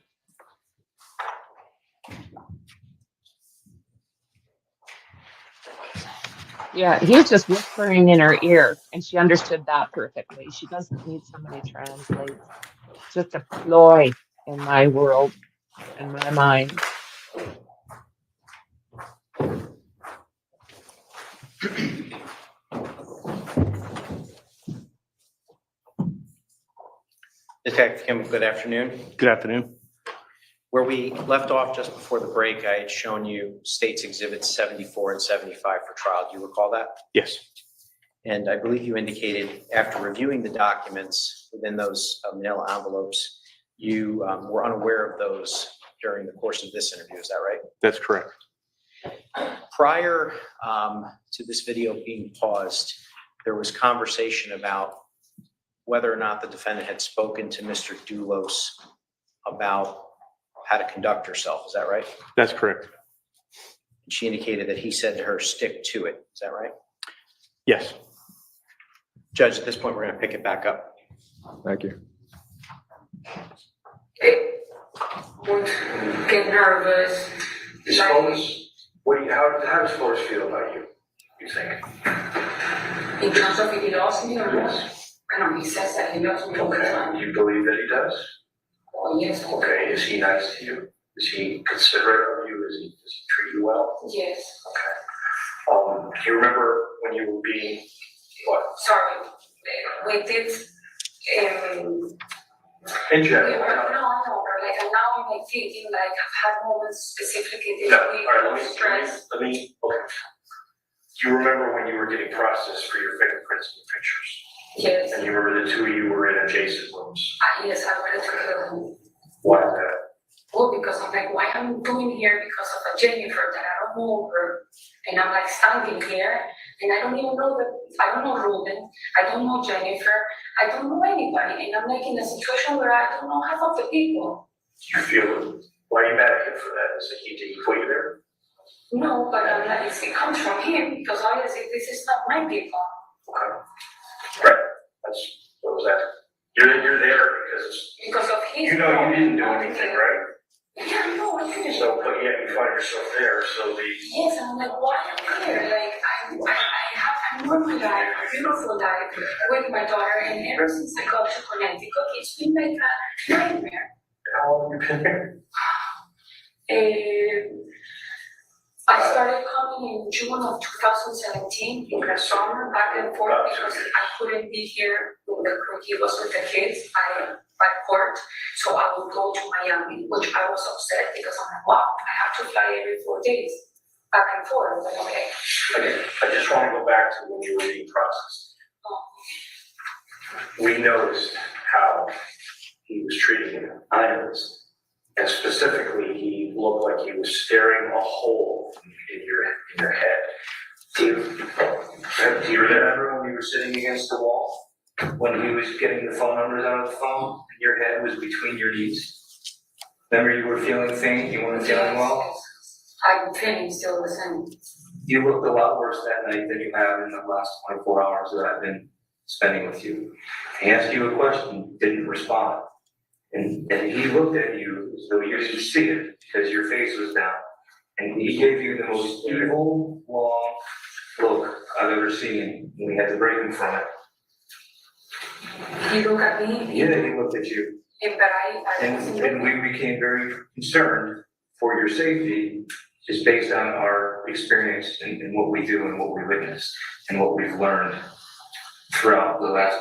Yeah, he was just whispering in her ear, and she understood that perfectly. She doesn't need somebody to translate. It's just a ploy in my world, in my mind. Detective Kim, good afternoon. Good afternoon. Where we left off just before the break, I had shown you States Exhibits 74 and 75 for trial. Do you recall that? Yes. And I believe you indicated after reviewing the documents within those manila envelopes, you were unaware of those during the course of this interview. Is that right? That's correct. Prior to this video being paused, there was conversation about whether or not the defendant had spoken to Mr. Doulos about how to conduct herself. Is that right? That's correct. She indicated that he said to her, stick to it. Is that right? Yes. Judge, at this point, we're going to pick it back up. Thank you. Would get nervous. Is FORBES, how does FORBES feel about you think? In terms of if he loves me or not? Yes. I know he says that he loves me all the Okay, time. you believe that he does? Oh, yes. Okay, is he nice to you? Is he considerate of you? Does he treat you well? Yes. Okay. Do you remember when you were being, what? Sorry. We did, In general? no, I know, but like now I'm like thinking like I've had moments specifically this No, week all right, of stress. okay. Do you remember when you were getting processed for your fingerprints and pictures? Yes. And you remember the two of you were in adjacent rooms? Yes, I wanted to kill him. Why is that? Well, because I'm like, why am I doing here because of a Jennifer that I don't know her? And I'm like standing here and I don't even know I don't know Ruben, I don't know Jennifer, I don't know anybody. And I'm like in a situation where I don't know half of the people. You feel, why are you mad at him for that? Is it he did put you there? No, but I'm like, it comes from him because obviously this is not my people. Okay. Right, that's what was that? You're there Because of his. you know you didn't do anything, right? Yeah, no, I didn't. So, but yet you find yourself there, so the. Yes, and I'm like, why am I here? Like, I have a normal life, a beautiful life with my daughter, and ever since I got to Connecticut, it's been like a nightmare. How long have you been there? I started coming in June of 2017 in the summer, back and forth, because I couldn't be here when he was with the kids by court. So I would go to Miami, which I was upset because I'm like, wow, I have to fly every 4 days back and forth. Like, okay. I just want to go back to when you were being processed. We noticed how he was treating you. I noticed. And specifically, he looked like he was staring a hole in your head. Do you remember when you were sitting against the wall? When he was getting the phone numbers out of the phone, and your head was between your knees? Remember you were feeling faint, you weren't feeling well? I'm feeling still the same. You looked a lot worse that night than you have in the last 24 hours that I've been spending with you. He asked you a question, didn't respond. And he looked at you as though you didn't see it because your face was down. And he gave you the most evil, long look I've ever seen, and we had to break him from it. He looked at me. Yeah, he looked at you. But I wasn't And looking. we became very concerned for your safety, just based on our experience in what we do and what we witnessed and what we've learned throughout the last,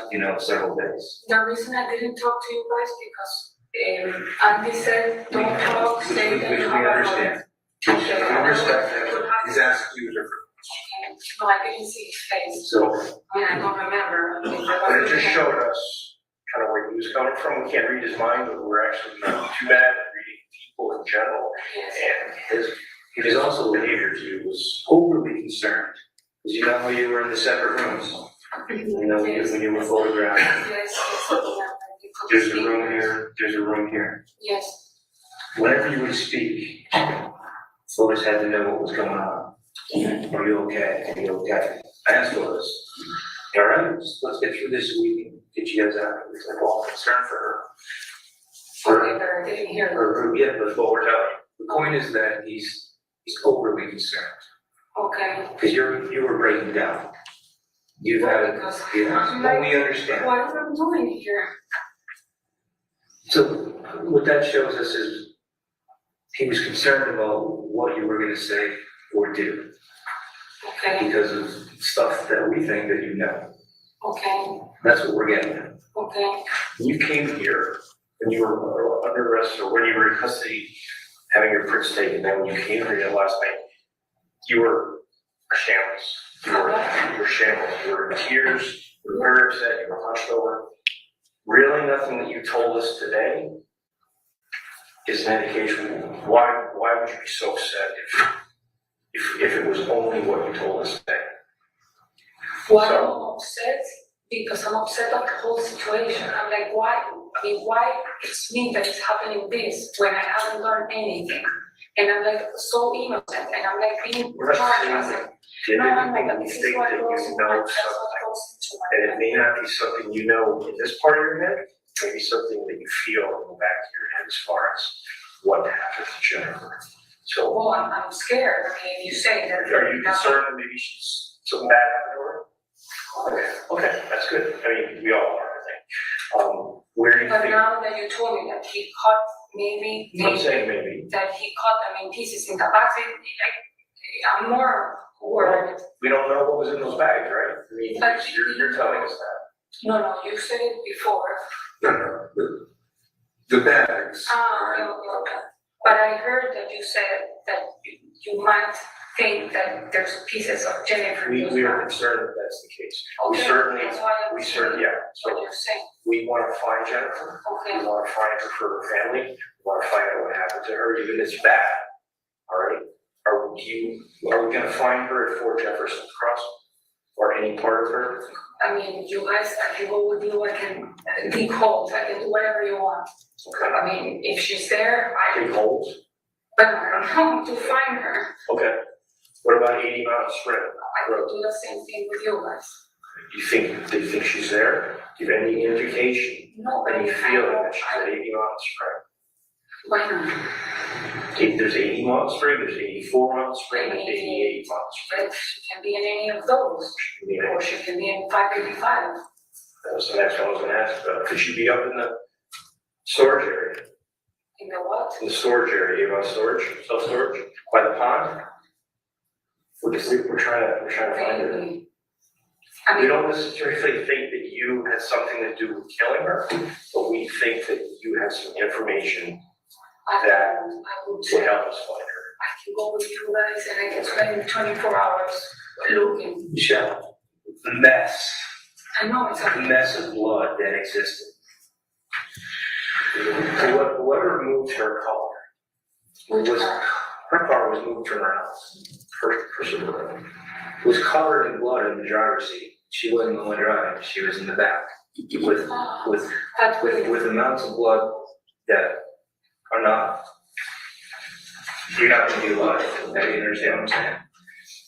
several days. The reason I didn't talk to you guys because Andy said, don't talk, say that We you have a understand. We respect that. He's asking you different. No, I didn't see his face. So, I mean, I don't remember. But it just showed us kind of where he was coming from. We can't read his mind, but we're actually not too bad at reading people in general. Yes. and his also behavior to you was overly concerned. Because you know how you were in the separate rooms? You know, when you were photographed. Yes. There's a room here, there's a room here. Yes. Whenever you would speak, FORBES had to know what was going on. Are you okay? Are you okay? I asked FORBES, all right, let's get through this week and get you guys out. It's like, well, I'm concerned for her. Okay, but I didn't hear that. Yeah, but what we're telling you. The point is that he's overly concerned. Okay. Because you were breaking down. You've had, Because yeah, I'm well, like, we understand. what am I doing here? So what that shows us is he was concerned about what you were gonna say or do Okay. because of stuff that we think that you know. Okay. That's what we're getting at. Okay. When you came here, when you were under arrest or when you were in custody, having your prints taken, then when you came here last night, you were a shambles. You were shambles. You were in tears. You were very upset. You were hunched over. Really, nothing that you told us today is an indication. Why would you be so upset if it was only what you told us today? Why I'm upset? Because I'm upset of the whole situation. I'm like, why? I mean, why it's me that is happening this when I haven't done anything? And I'm like so innocent, and I'm like being We're not charged. saying as that a- did No, I'm anything like, that you this is think what that goes you into my, know that's what something. goes into my. And it may not be something you know in this part of your head, maybe something that you feel in the back of your head as far as what happened to Jennifer. So Well, I'm scared. I mean, you say that. are you concerned that maybe she's something bad happened to her? Okay, that's good. I mean, we all are, I think. Where do you But think, now that you told me that he cut maybe, I'm saying maybe, that he cut, I mean, pieces in the back, I'm more worried. we don't know what was in those bags, right? I mean, But you're telling us that. No, you said it before. No, the bags. Okay. But I heard that you said that you might think that there's pieces of Jennifer. in those We are bags. concerned that that's the case. We Okay, certainly, that's why I'm saying yeah. what So you're saying. we want to find Jennifer. We Okay. want to find her for her family. We want to find out what happened to her, even if it's bad. All right? Are we gonna find her at Fort Jefferson Crossing? Or any part of her? I mean, you guys, I can go with you, I can dig holes, I can do whatever you want. Okay. I mean, if she's there, Big holes? but I don't know to find her. Okay. What about 80 Mountain Spring? I could do the same thing with you guys. They think she's there? Do you have any indication, No, but any I feeling know, that she's at 80 Mountain Spring? why not? There's 80 Mountain Spring, there's 84 Mountain Spring, there's 88 Mountain Spring. But she can be in any of those, You know, or she can be in 585. that was the next one I was gonna ask about. Could she be up in the storage area? In the what? In the storage area, you want storage, self-storage, by the pond? We're trying to find her. Maybe. I We mean, don't necessarily think that you had something to do with killing her, but we think that you have some information that I would would say, help us find her. I can go with you guys and I can spend 24 hours looking. Michelle, the mess, I know it's the a mess of blood that existed. So what removed her car? which Was, part. her car was moved from her house, her Subaru. It was covered in blood in the driver's seat. She wasn't the one driving, she was in the back with But with amounts of blood that are not, you're not gonna be alive. Now you understand what I'm saying?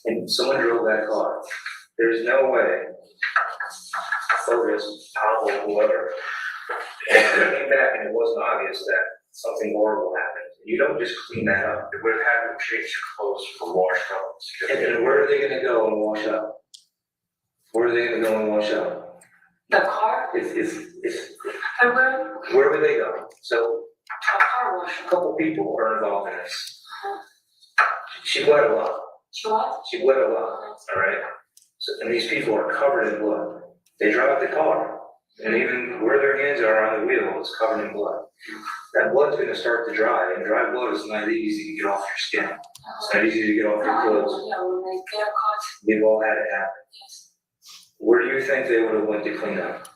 And someone drove that car. There's no way FORBES, Pablo, whoever, came back and it wasn't obvious that something horrible happened. You don't just clean that up. It would have had to change her clothes for wash And cones. where are they gonna go and wash up? Where are they gonna go and wash up? the car, If where where would they go? So a car wash. a couple people are involved in this. She bled a lot. What? She bled a lot, all right? So, and these people are covered in blood. They drive the car. And even where their hands are on the wheel, it's covered in blood. That blood's gonna start to dry, and dry blood is not easy to get off your skin. It's not easy to get off your clothes. Yeah, when they get caught, We've all had it happen. yes. Where do you think they would have went to clean up?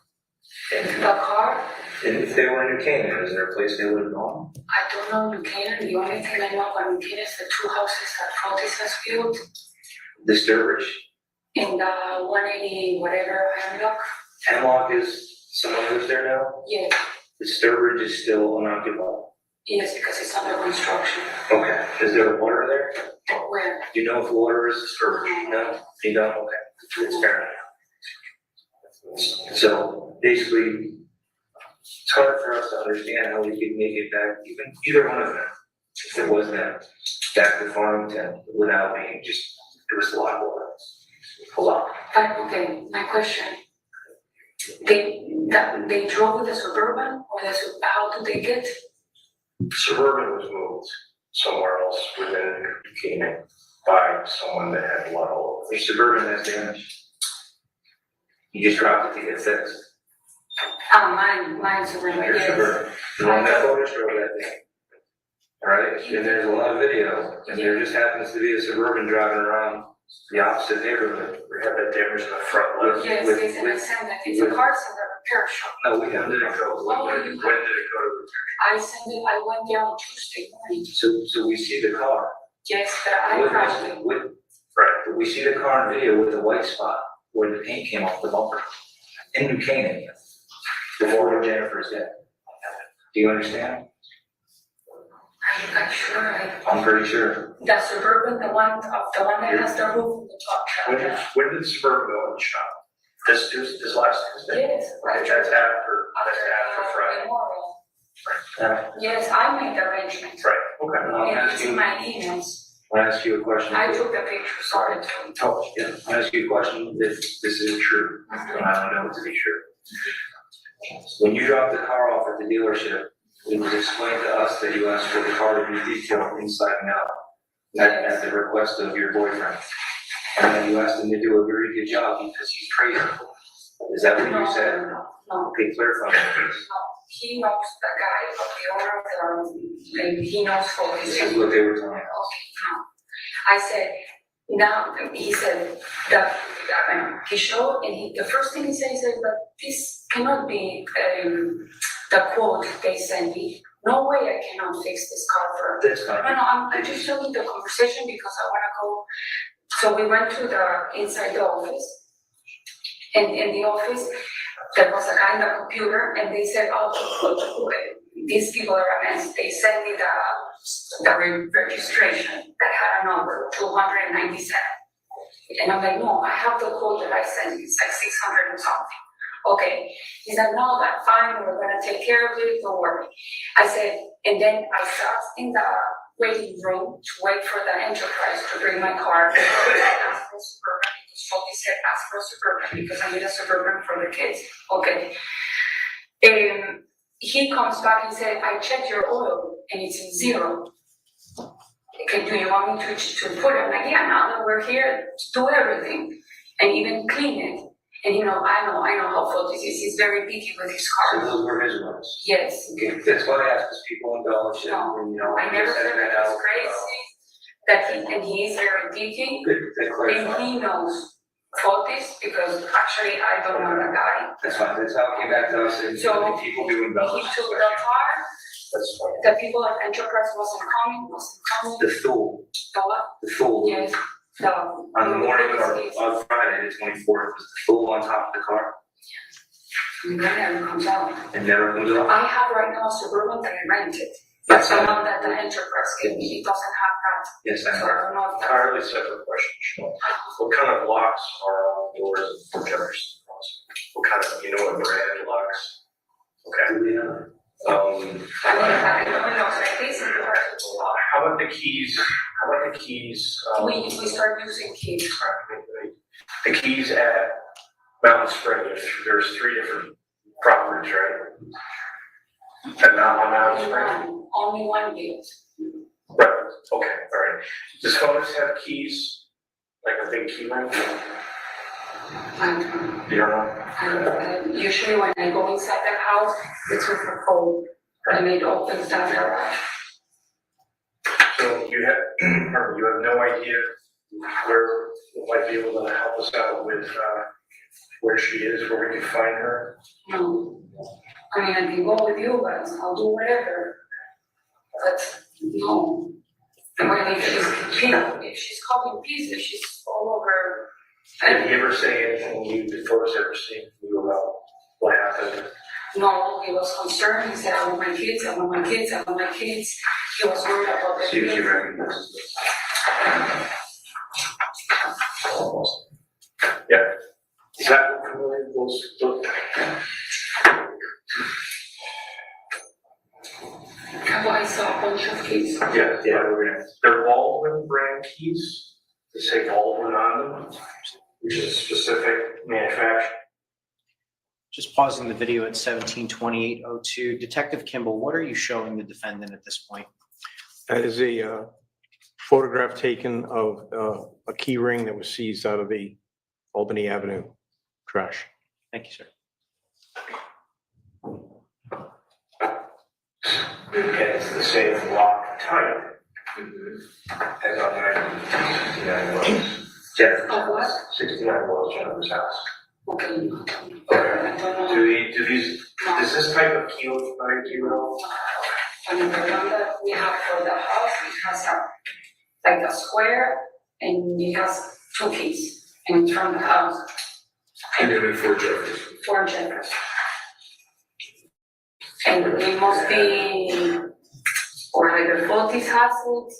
The car, And if they were in New Canaan, is there a place they would have gone? I don't know New Canaan, the only thing I know about New Canaan is the two houses that Franky has built The Sturbridge? in the 180 whatever, Hemlock. Hemlock is, someone lives there now? Yeah, The Sturbridge is still unoccupied. yes, because it's under construction. Okay. Is there water there? But where? Do you know if water is the Sturbridge? No? You don't? Okay. It's fair enough. So basically, it's hard for us to understand how we could make it back, even either one of them, if it was them, back to Farmington without being just, there was a lot of water. A lot. But, okay, my question. They drove with the Suburban, or how do they get? Suburban was moved somewhere else within New Canaan by someone that had blood all over. Your Suburban has damage. You just dropped it to get fixed. Mine's Suburban, Your yes. Suburban. The one that photos drove that thing. Alright, and there's a lot of video, and there just happens to be a Suburban driving around the opposite neighborhood. We had that damage in the front left. Yes, yes, and I sent that, it's a car center repair shop. No, we When have did it go? When did it go to? I went there on Tuesday morning. So we see the car. Yes, but I probably, But we see the car in video with the white spot where the paint came off the bumper in New Canaan before Jennifer's death. Do you understand? I'm sure I'm pretty sure. the Suburban, the one that has the roof on the top. When did Suburban go in the shop? This Tuesday, this last Tuesday? Yes. Right, that's after Friday. Memorial. Yes, I made the arrangements. Right, okay. And it's in my emails. I'll ask you a question. I took the picture, sorry to. Oh, yeah. I'll ask you a question if this is true. I don't know it to be true. When you dropped the car off at the dealership, it was explained to us that you asked for the car to be detailed inside and out at the request of your boyfriend. And then you asked him to do a very good job because he's crazy. Is that what you said? No, Okay, clarify that, please. no, he knows the guy, the owner of the, and he knows for his. This is what they were telling us. Okay, no. I said, now, he said, that, he showed, and the first thing he said, but this cannot be, the quote they sent me. No way I cannot fix this car for. That's fine. No, I'm just telling the conversation because I wanna go. So we went to the, inside the office. And in the office, there was a guy in the computer and they said, oh, these people are a mess. They sent me the registration that had a number, 297. And I'm like, no, I have the quote that I sent you, it's like 600 and something. Okay, he said, no, that's fine, we're gonna take care of it, don't worry. I said, and then I sat in the waiting room to wait for the Enterprise to bring my car. I asked for a Suburban because Faulty said, ask for a Suburban because I need a Suburban for the kids. Okay. He comes back and said, I checked your oil and it's in zero. Okay, do you want me to put it? I'm like, yeah, now that we're here, do everything and even clean it. And I know how Faulty is. He's very picky with his So car. those were his words. Yes. Okay, that's what I ask, because people embellish it, No, and I never said that it's crazy, that he is very picky, That clarifies. and he knows Faulties, because actually I don't know the guy. That's fine, that's how it came back to us, and So, people do He embellish. took the car, That's fine. the people at Enterprise wasn't coming, The fool, the what? the fool. Yes, On the morning or on Friday, the 24th, was the fool on top of the car, And then never comes out. and never comes off. I have right now a Suburban that I rented, that's the one that the Enterprise gave me, it doesn't have that. Yes, So I I know. don't know if that. Entirely separate question, Sean. What kind of locks are on doors of Jefferson Crossing? What kind of, what brand locks? Okay. Yeah. I don't know, so basically our people are. How about the keys? We start using keys. The keys at Mountain Spring, there's 3 different properties, right? At Mountain Spring? Only one gate. Right, okay, all right. Does FOBES have keys, like a big key ring? You don't know? Usually when I go inside the house, it's super cold, and it opens that garage. So you have no idea where you might be able to help us out with, where she is, where we can find her? No. I mean, I can go with you guys, I'll do whatever. But no. And when if she's caught in pieces, she's all over. Did he ever say anything you, the photos ever seen from you about what happened? No, he was concerned. He said, I want my kids, I want my kids, I want my kids. He was worried about the See if she kids. recognizes this. Yeah. Is that familiar with those? I saw a bunch of kids. Yeah, they're Baldwin brand keys, they say Baldwin on them, which is a specific manufacturer. Just pausing the video at 17:28:02. Detective Kimball, what are you showing the defendant at this point? That is a photograph taken of a key ring that was seized out of the Albany Avenue trash. Thank you, sir. And it's the same lock type as on 69 Wells. Jennifer's Of what? house. 69 Wells, Jennifer's house. Okay. Okay. I don't know. Does this type of key look like you at all? And the one that we have for the house, it has like a square, and it has two keys, and it's from the house, And then for Jefferson. 4 Jeffers. And it must be, or either Fortis has it.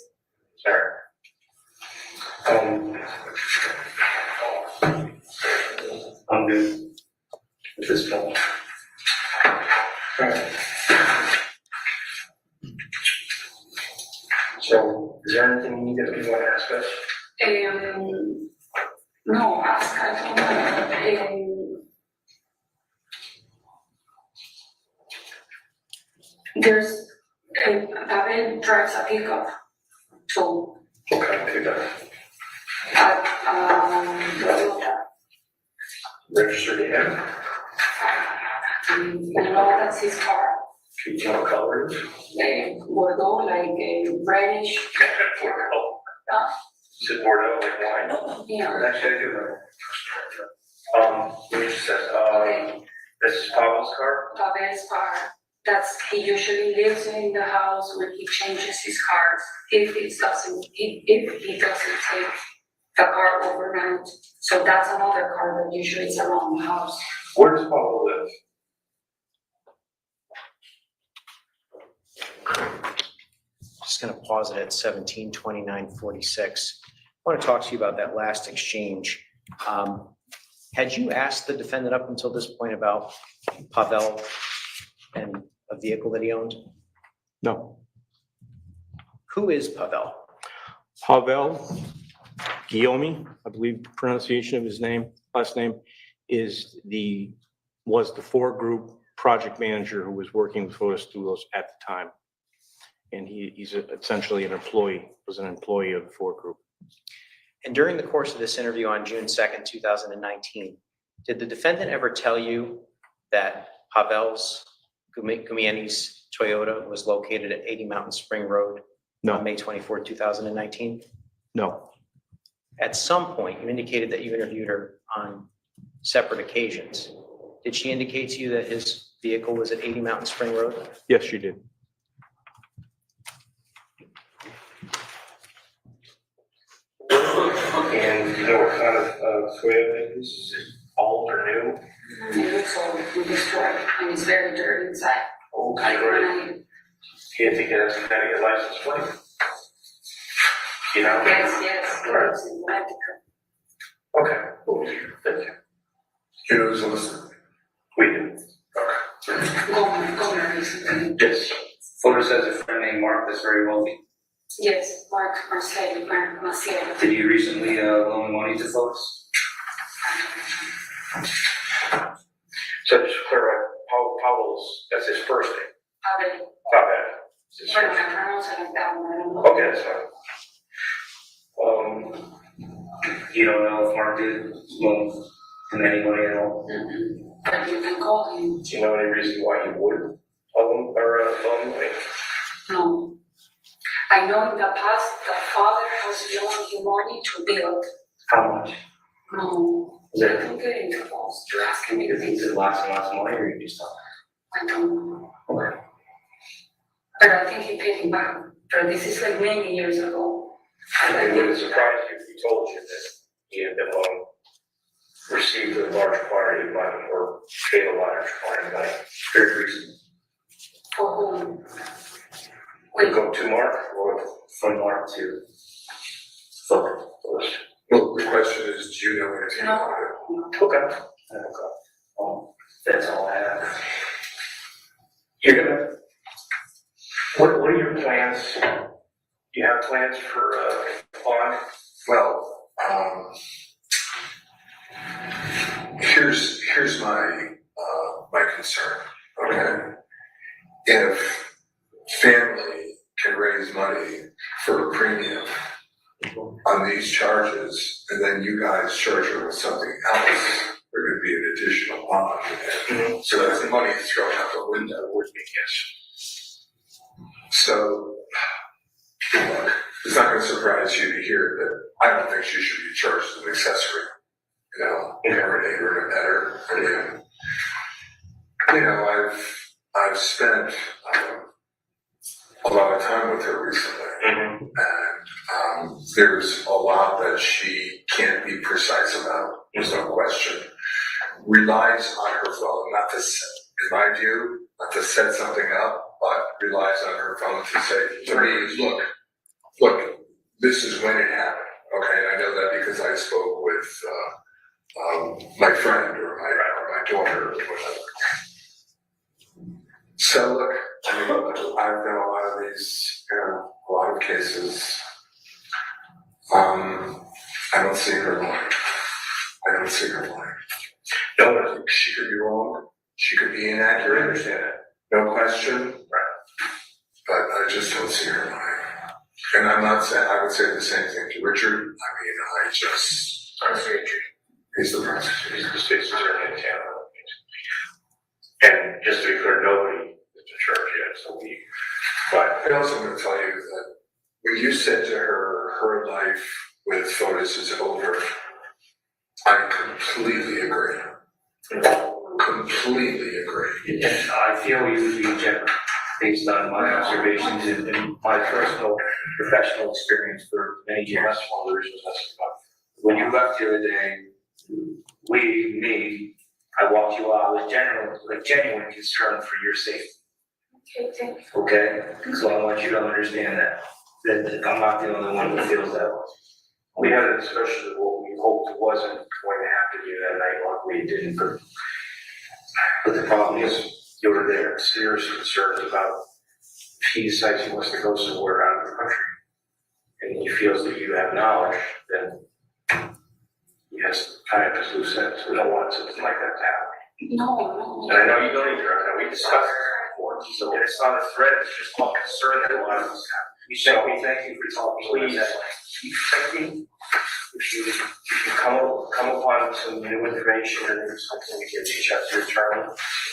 Sorry. I'm good at this point. Alright. So, is there anything you need that you want to ask us? No, I don't know. There's, Pavel drives a pickup, so, What kind of pickup? Toyota. Registered to him? I know that's his car. Can you tell what color it is? Bordeaux, like a reddish. Bordeaux. Is it Bordeaux like wine? Yeah. Actually, I do know. Let me just say, this is Pavel's car? Pavel's car. He usually lives in the house when he changes his cars. If he doesn't take the car overnight. So that's another car that usually is around the house. Where does Pavel live? Just going to pause it at 17:29:46. I want to talk to you about that last exchange. Had you asked the defendant up until this point about Pavel and a vehicle that he owned? No. Who is Pavel? Pavel Guillaume, I believe the pronunciation of his last name, was the four-group project manager who was working with Photos Studios at the time. And he's essentially was an employee of the four-group. And during the course of this interview on June 2nd, 2019, did the defendant ever tell you that Pavel's Gumieni's Toyota was located at 80 Mountain Spring Road on May 24, 2019? No. At some point, you indicated that you interviewed her on separate occasions. Did she indicate to you that his vehicle was at 80 Mountain Spring Road? Yes, she did. And you know what kind of Toyota it is? Is it old or new? It looks old with this truck, and it's very dirty inside. Old, Like great. Can't think that's a very license plate. You know? Yes, it Right. lives in Mexico. Okay, cool. Thank you. You know who's listening? We do. Governor recently. Yes. Photo says a friend named Mark that's very wealthy. Yes, Mark Marcel. Did you recently loan money to folks? So just to clarify, Pavel's, that's his first name. Pavel. Pavel. It's his Bueno, first I name. pronounce it like that one, I don't know. Okay, that's fine. You don't know if Mark did loan from any money at all? But you can call him. Do you know any reason why you would owe him or owe him money? No. I know in the past the father has loaned you money to build. How much? No. Is I it, don't get into those. You're asking me is it lots and lots of money, or you just don't? I don't know. Okay. But I think he paid him back. But this is like many years ago. It would surprise you if he told you that he had been received a large quantity of money or paid a large quantity of money. Very recent. For whom? We go to Mark or From Mark to Philip. Well, the question is, do you know anything about it? Okay. That's all I have. You're gonna, what are your plans? Do you have plans for, bond? Well, here's my concern, okay? If family can raise money for a premium on these charges, and then you guys charge her with something else, there could be an additional bond. And so that's the money thrown out the window, would be, yes. So, look, it's not gonna surprise you to hear that I don't think she should be charged as an accessory. You know, or an aider and abettor. I mean, you know, I've spent a lot of time with her recently, and there's a lot that she can't be precise about. There's no question. Relies on her phone, not to set, in my view, not to set something up, but relies on her phone to say to me, look, this is when it happened. Okay, and I know that because I spoke with my friend or my daughter or whatever. So look, I mean, I've done a lot of these, a lot of cases. I don't see her lying. I don't see her lying. No, she could be wrong. She could be inaccurate. I understand it. No question. Right. But I just don't see her lying. And I'm not saying, I would say the same thing to Richard. I mean, I just. Richard. He's the prosecutor. He's the state's attorney in Canada. And just to be clear, nobody is in charge yet, so but I also want to tell you that when you said to her life with FORBES is over, I completely agree. Completely agree. And I feel you would be generous based on my observations and my personal professional experience for many years. When you left the other day, I walked you out with genuine concern for your safety. Okay, thank you. Okay? So I want you to understand that I'm not the only one who feels that way. we had a discussion of what we hoped wasn't going to happen to you that night, luckily it didn't, but the problem is, you were there, serious concerns about if he decides he wants to go somewhere out of the country, and he feels that you have knowledge, then he has kind of his loose ends. We don't want something like that to happen. No. And I know you don't either, and we discussed it before, so it's not a threat, it's just a concern that a lot of us have. We thank you for talking to us Please, that way. keep thinking. If you come upon some new information and there's something we can reach out to your attorney,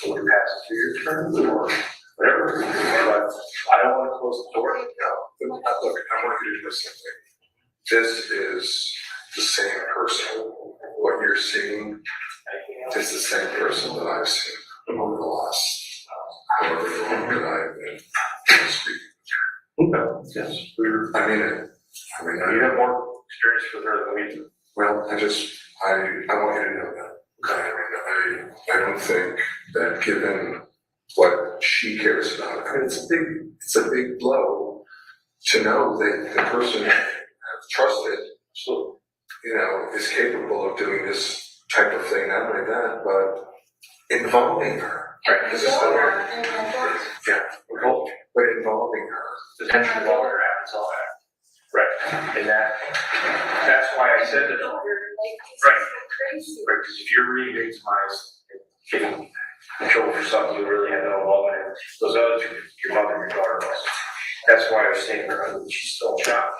or we pass it to your attorney, or whatever. But I don't want to close the door. No, but look, I want you to do something. This is the same person. What you're seeing is the same person that I've seen over the last however long that I've been speaking. Okay, yes, I mean it. you have more experience with her than we do. Well, I want you to know that. I mean, I don't think that given what she cares about, I mean, it's a big blow to know that the person I've trusted, So, is capable of doing this type of thing, not only that, but involving her. right, this is the Yeah, but involving her. potential longer happens all that. Right, and that's why I said that. Right, because if you're re-victimized and getting control for something you really have no involvement in, those other two, your mother and your daughter was. That's why I was saying she's still shocked.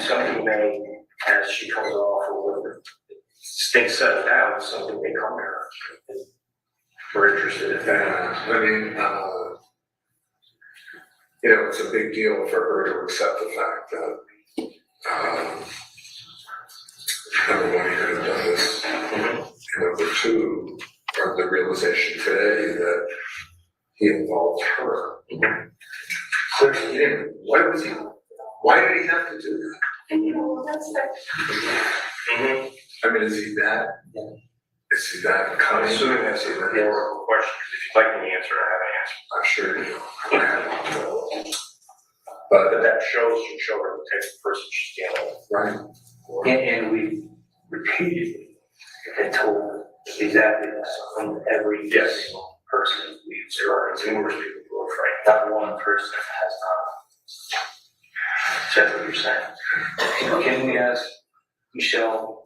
Something may, as she comes off or whatever, things settled out, something may come there. We're interested in that. I mean, it's a big deal for her to accept the fact that, number one, he could have done this. And number two, or the realization today that he involved her. So he didn't, why did he have to do that? And you know, that's like, I mean, is he that? Is he that I'm kind? assuming that's a rhetorical question, because if you'd like me to answer, I have an answer. I'm sure you do. But that should show her the type of person she's dealing with. Right. And we repeatedly had told exactly this from every single person we've There served. are numerous people who are afraid. Not one person has not said what you're saying. Can we ask Michelle,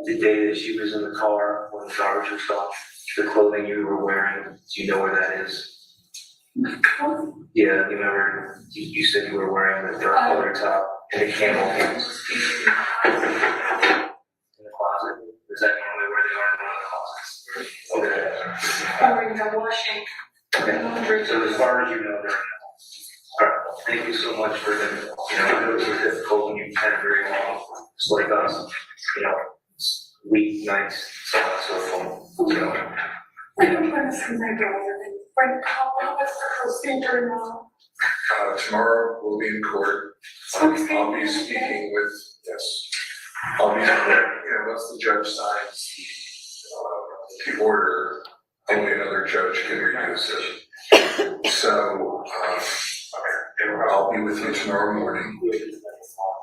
the day that she was in the car when the garbage was off, the clothing you were wearing, do you know where that is? Yeah, you remember, you said you were wearing the dark colored top and the camel pants in the closet. Is that normally where they are in one of the closets? Okay. I'm in the washing. Okay. So as far as you know, they're in the house. All right, thank you so much for the, I know it was difficult when you've had very long, just like us, weeknights, so on and so forth. I don't want to see my brother. What's the procedure now? Tomorrow we'll be in court. I'll be speaking with, yes. I'll be, once the judge signs the order, only another judge can reduce it. So, I'll be with you tomorrow morning,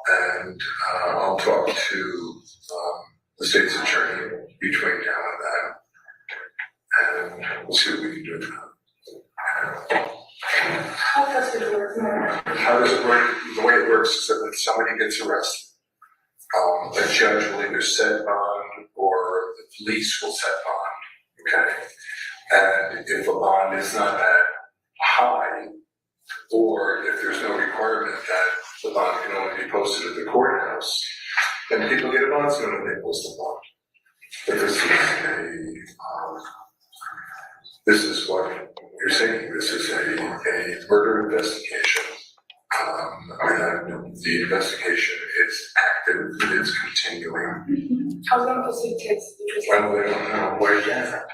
and I'll talk to the state's attorney between now and then, and we'll see what we can do. How does it work now? How does it work? The way it works is that when somebody gets arrested, the judge will either set bond or the police will set bond, okay? And if a bond is not that high, or if there's no requirement that the bond can only be posted at the courthouse, then people get a bond sooner than they post a bond. But this is what you're saying. This is a murder investigation. And the investigation is active, it is continuing. How long does it take? Well, they don't know. Where's Jennifer?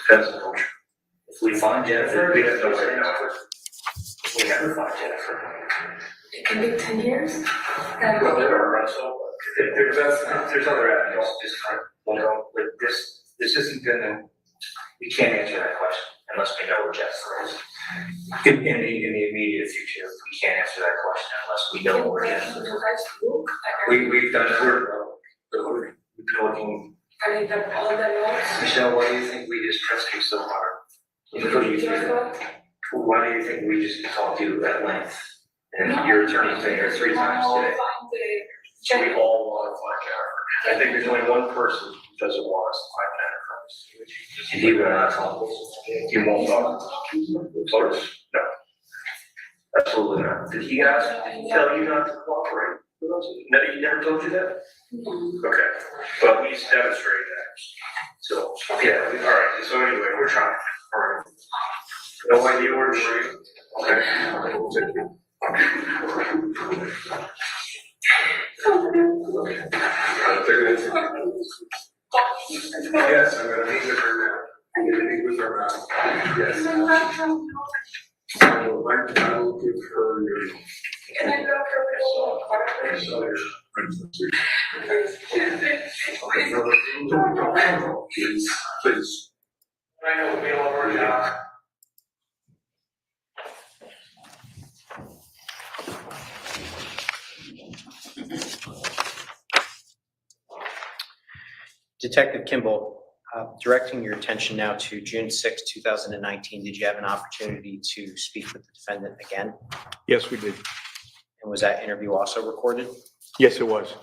Depends on which. If we find Jennifer, we have no way to know. If we never find Jennifer. It can be 10 years. Well, there are also, there's other avenues, just kind of, like this isn't gonna, we can't answer that question unless we know where Jennifer is. In the immediate future, we can't answer that question unless we know where Jennifer is. We've done, we've been looking. I mean, all the notes. Michelle, why do you think we just pressed you so hard? What do you think? Why do you think we just talked to you at length? And your attorney's been here 3 times today. We all want to find Jennifer. I think there's only one person who doesn't want us to find Jennifer. And he will not talk. He won't talk. Close? No. Absolutely not. Did he tell you not to cooperate? No, he never told you that? Okay. But we just demonstrated that. So, yeah, all right. So anyway, we're trying. All right. No idea where to read? Okay. Yes, I'm gonna meet with her now. I'm gonna meet with her now. Yes. I will give her your. Can I go for a little Please. I know, we already are. Detective Kimball, directing your attention now to June 6, 2019, did you have an opportunity to speak with the defendant again? Yes, we did. And was that interview also recorded? Yes, it was.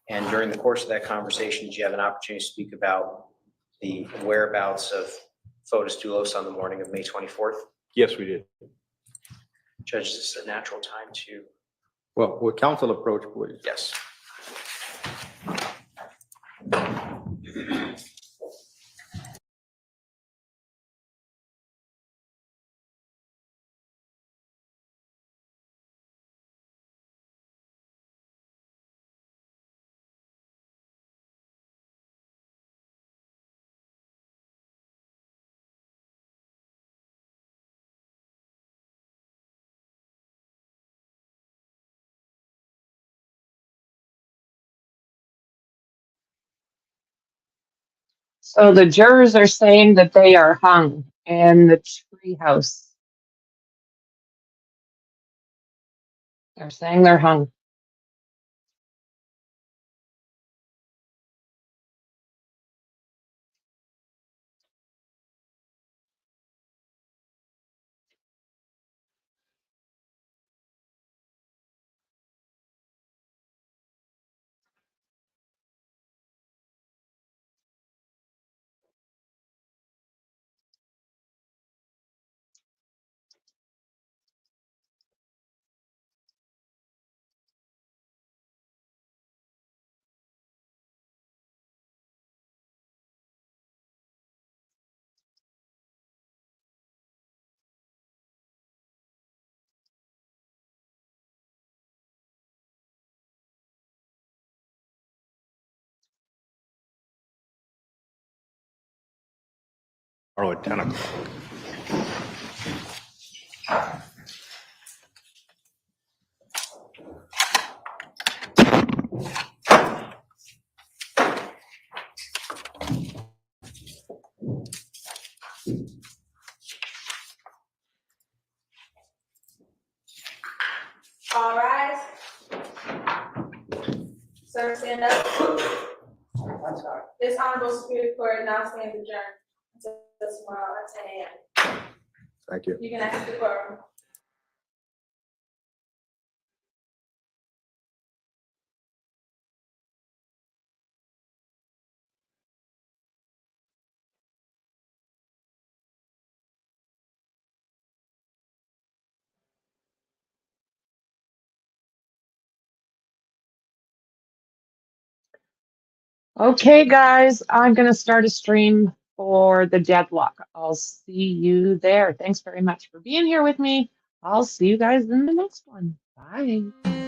And during the course of that conversation, did you have an opportunity to speak about the whereabouts of FORBES Doulos on the morning of May 24th? Yes, we did. Judge, this is a natural time to, Well, with counsel approach, please. yes. So the jurors are saying that they are hung in the treehouse. They're saying they're hung. Tomorrow at 10 o'clock. All rise. Sir, stand up. This honorable Superior Court now stands adjourned until tomorrow at 10 a.m. Thank you. You can exit the courtroom. Okay, guys, I'm going to start a stream for the deadlock. I'll see you there. Thanks very much for being here with me. I'll see you guys in the next one. Bye.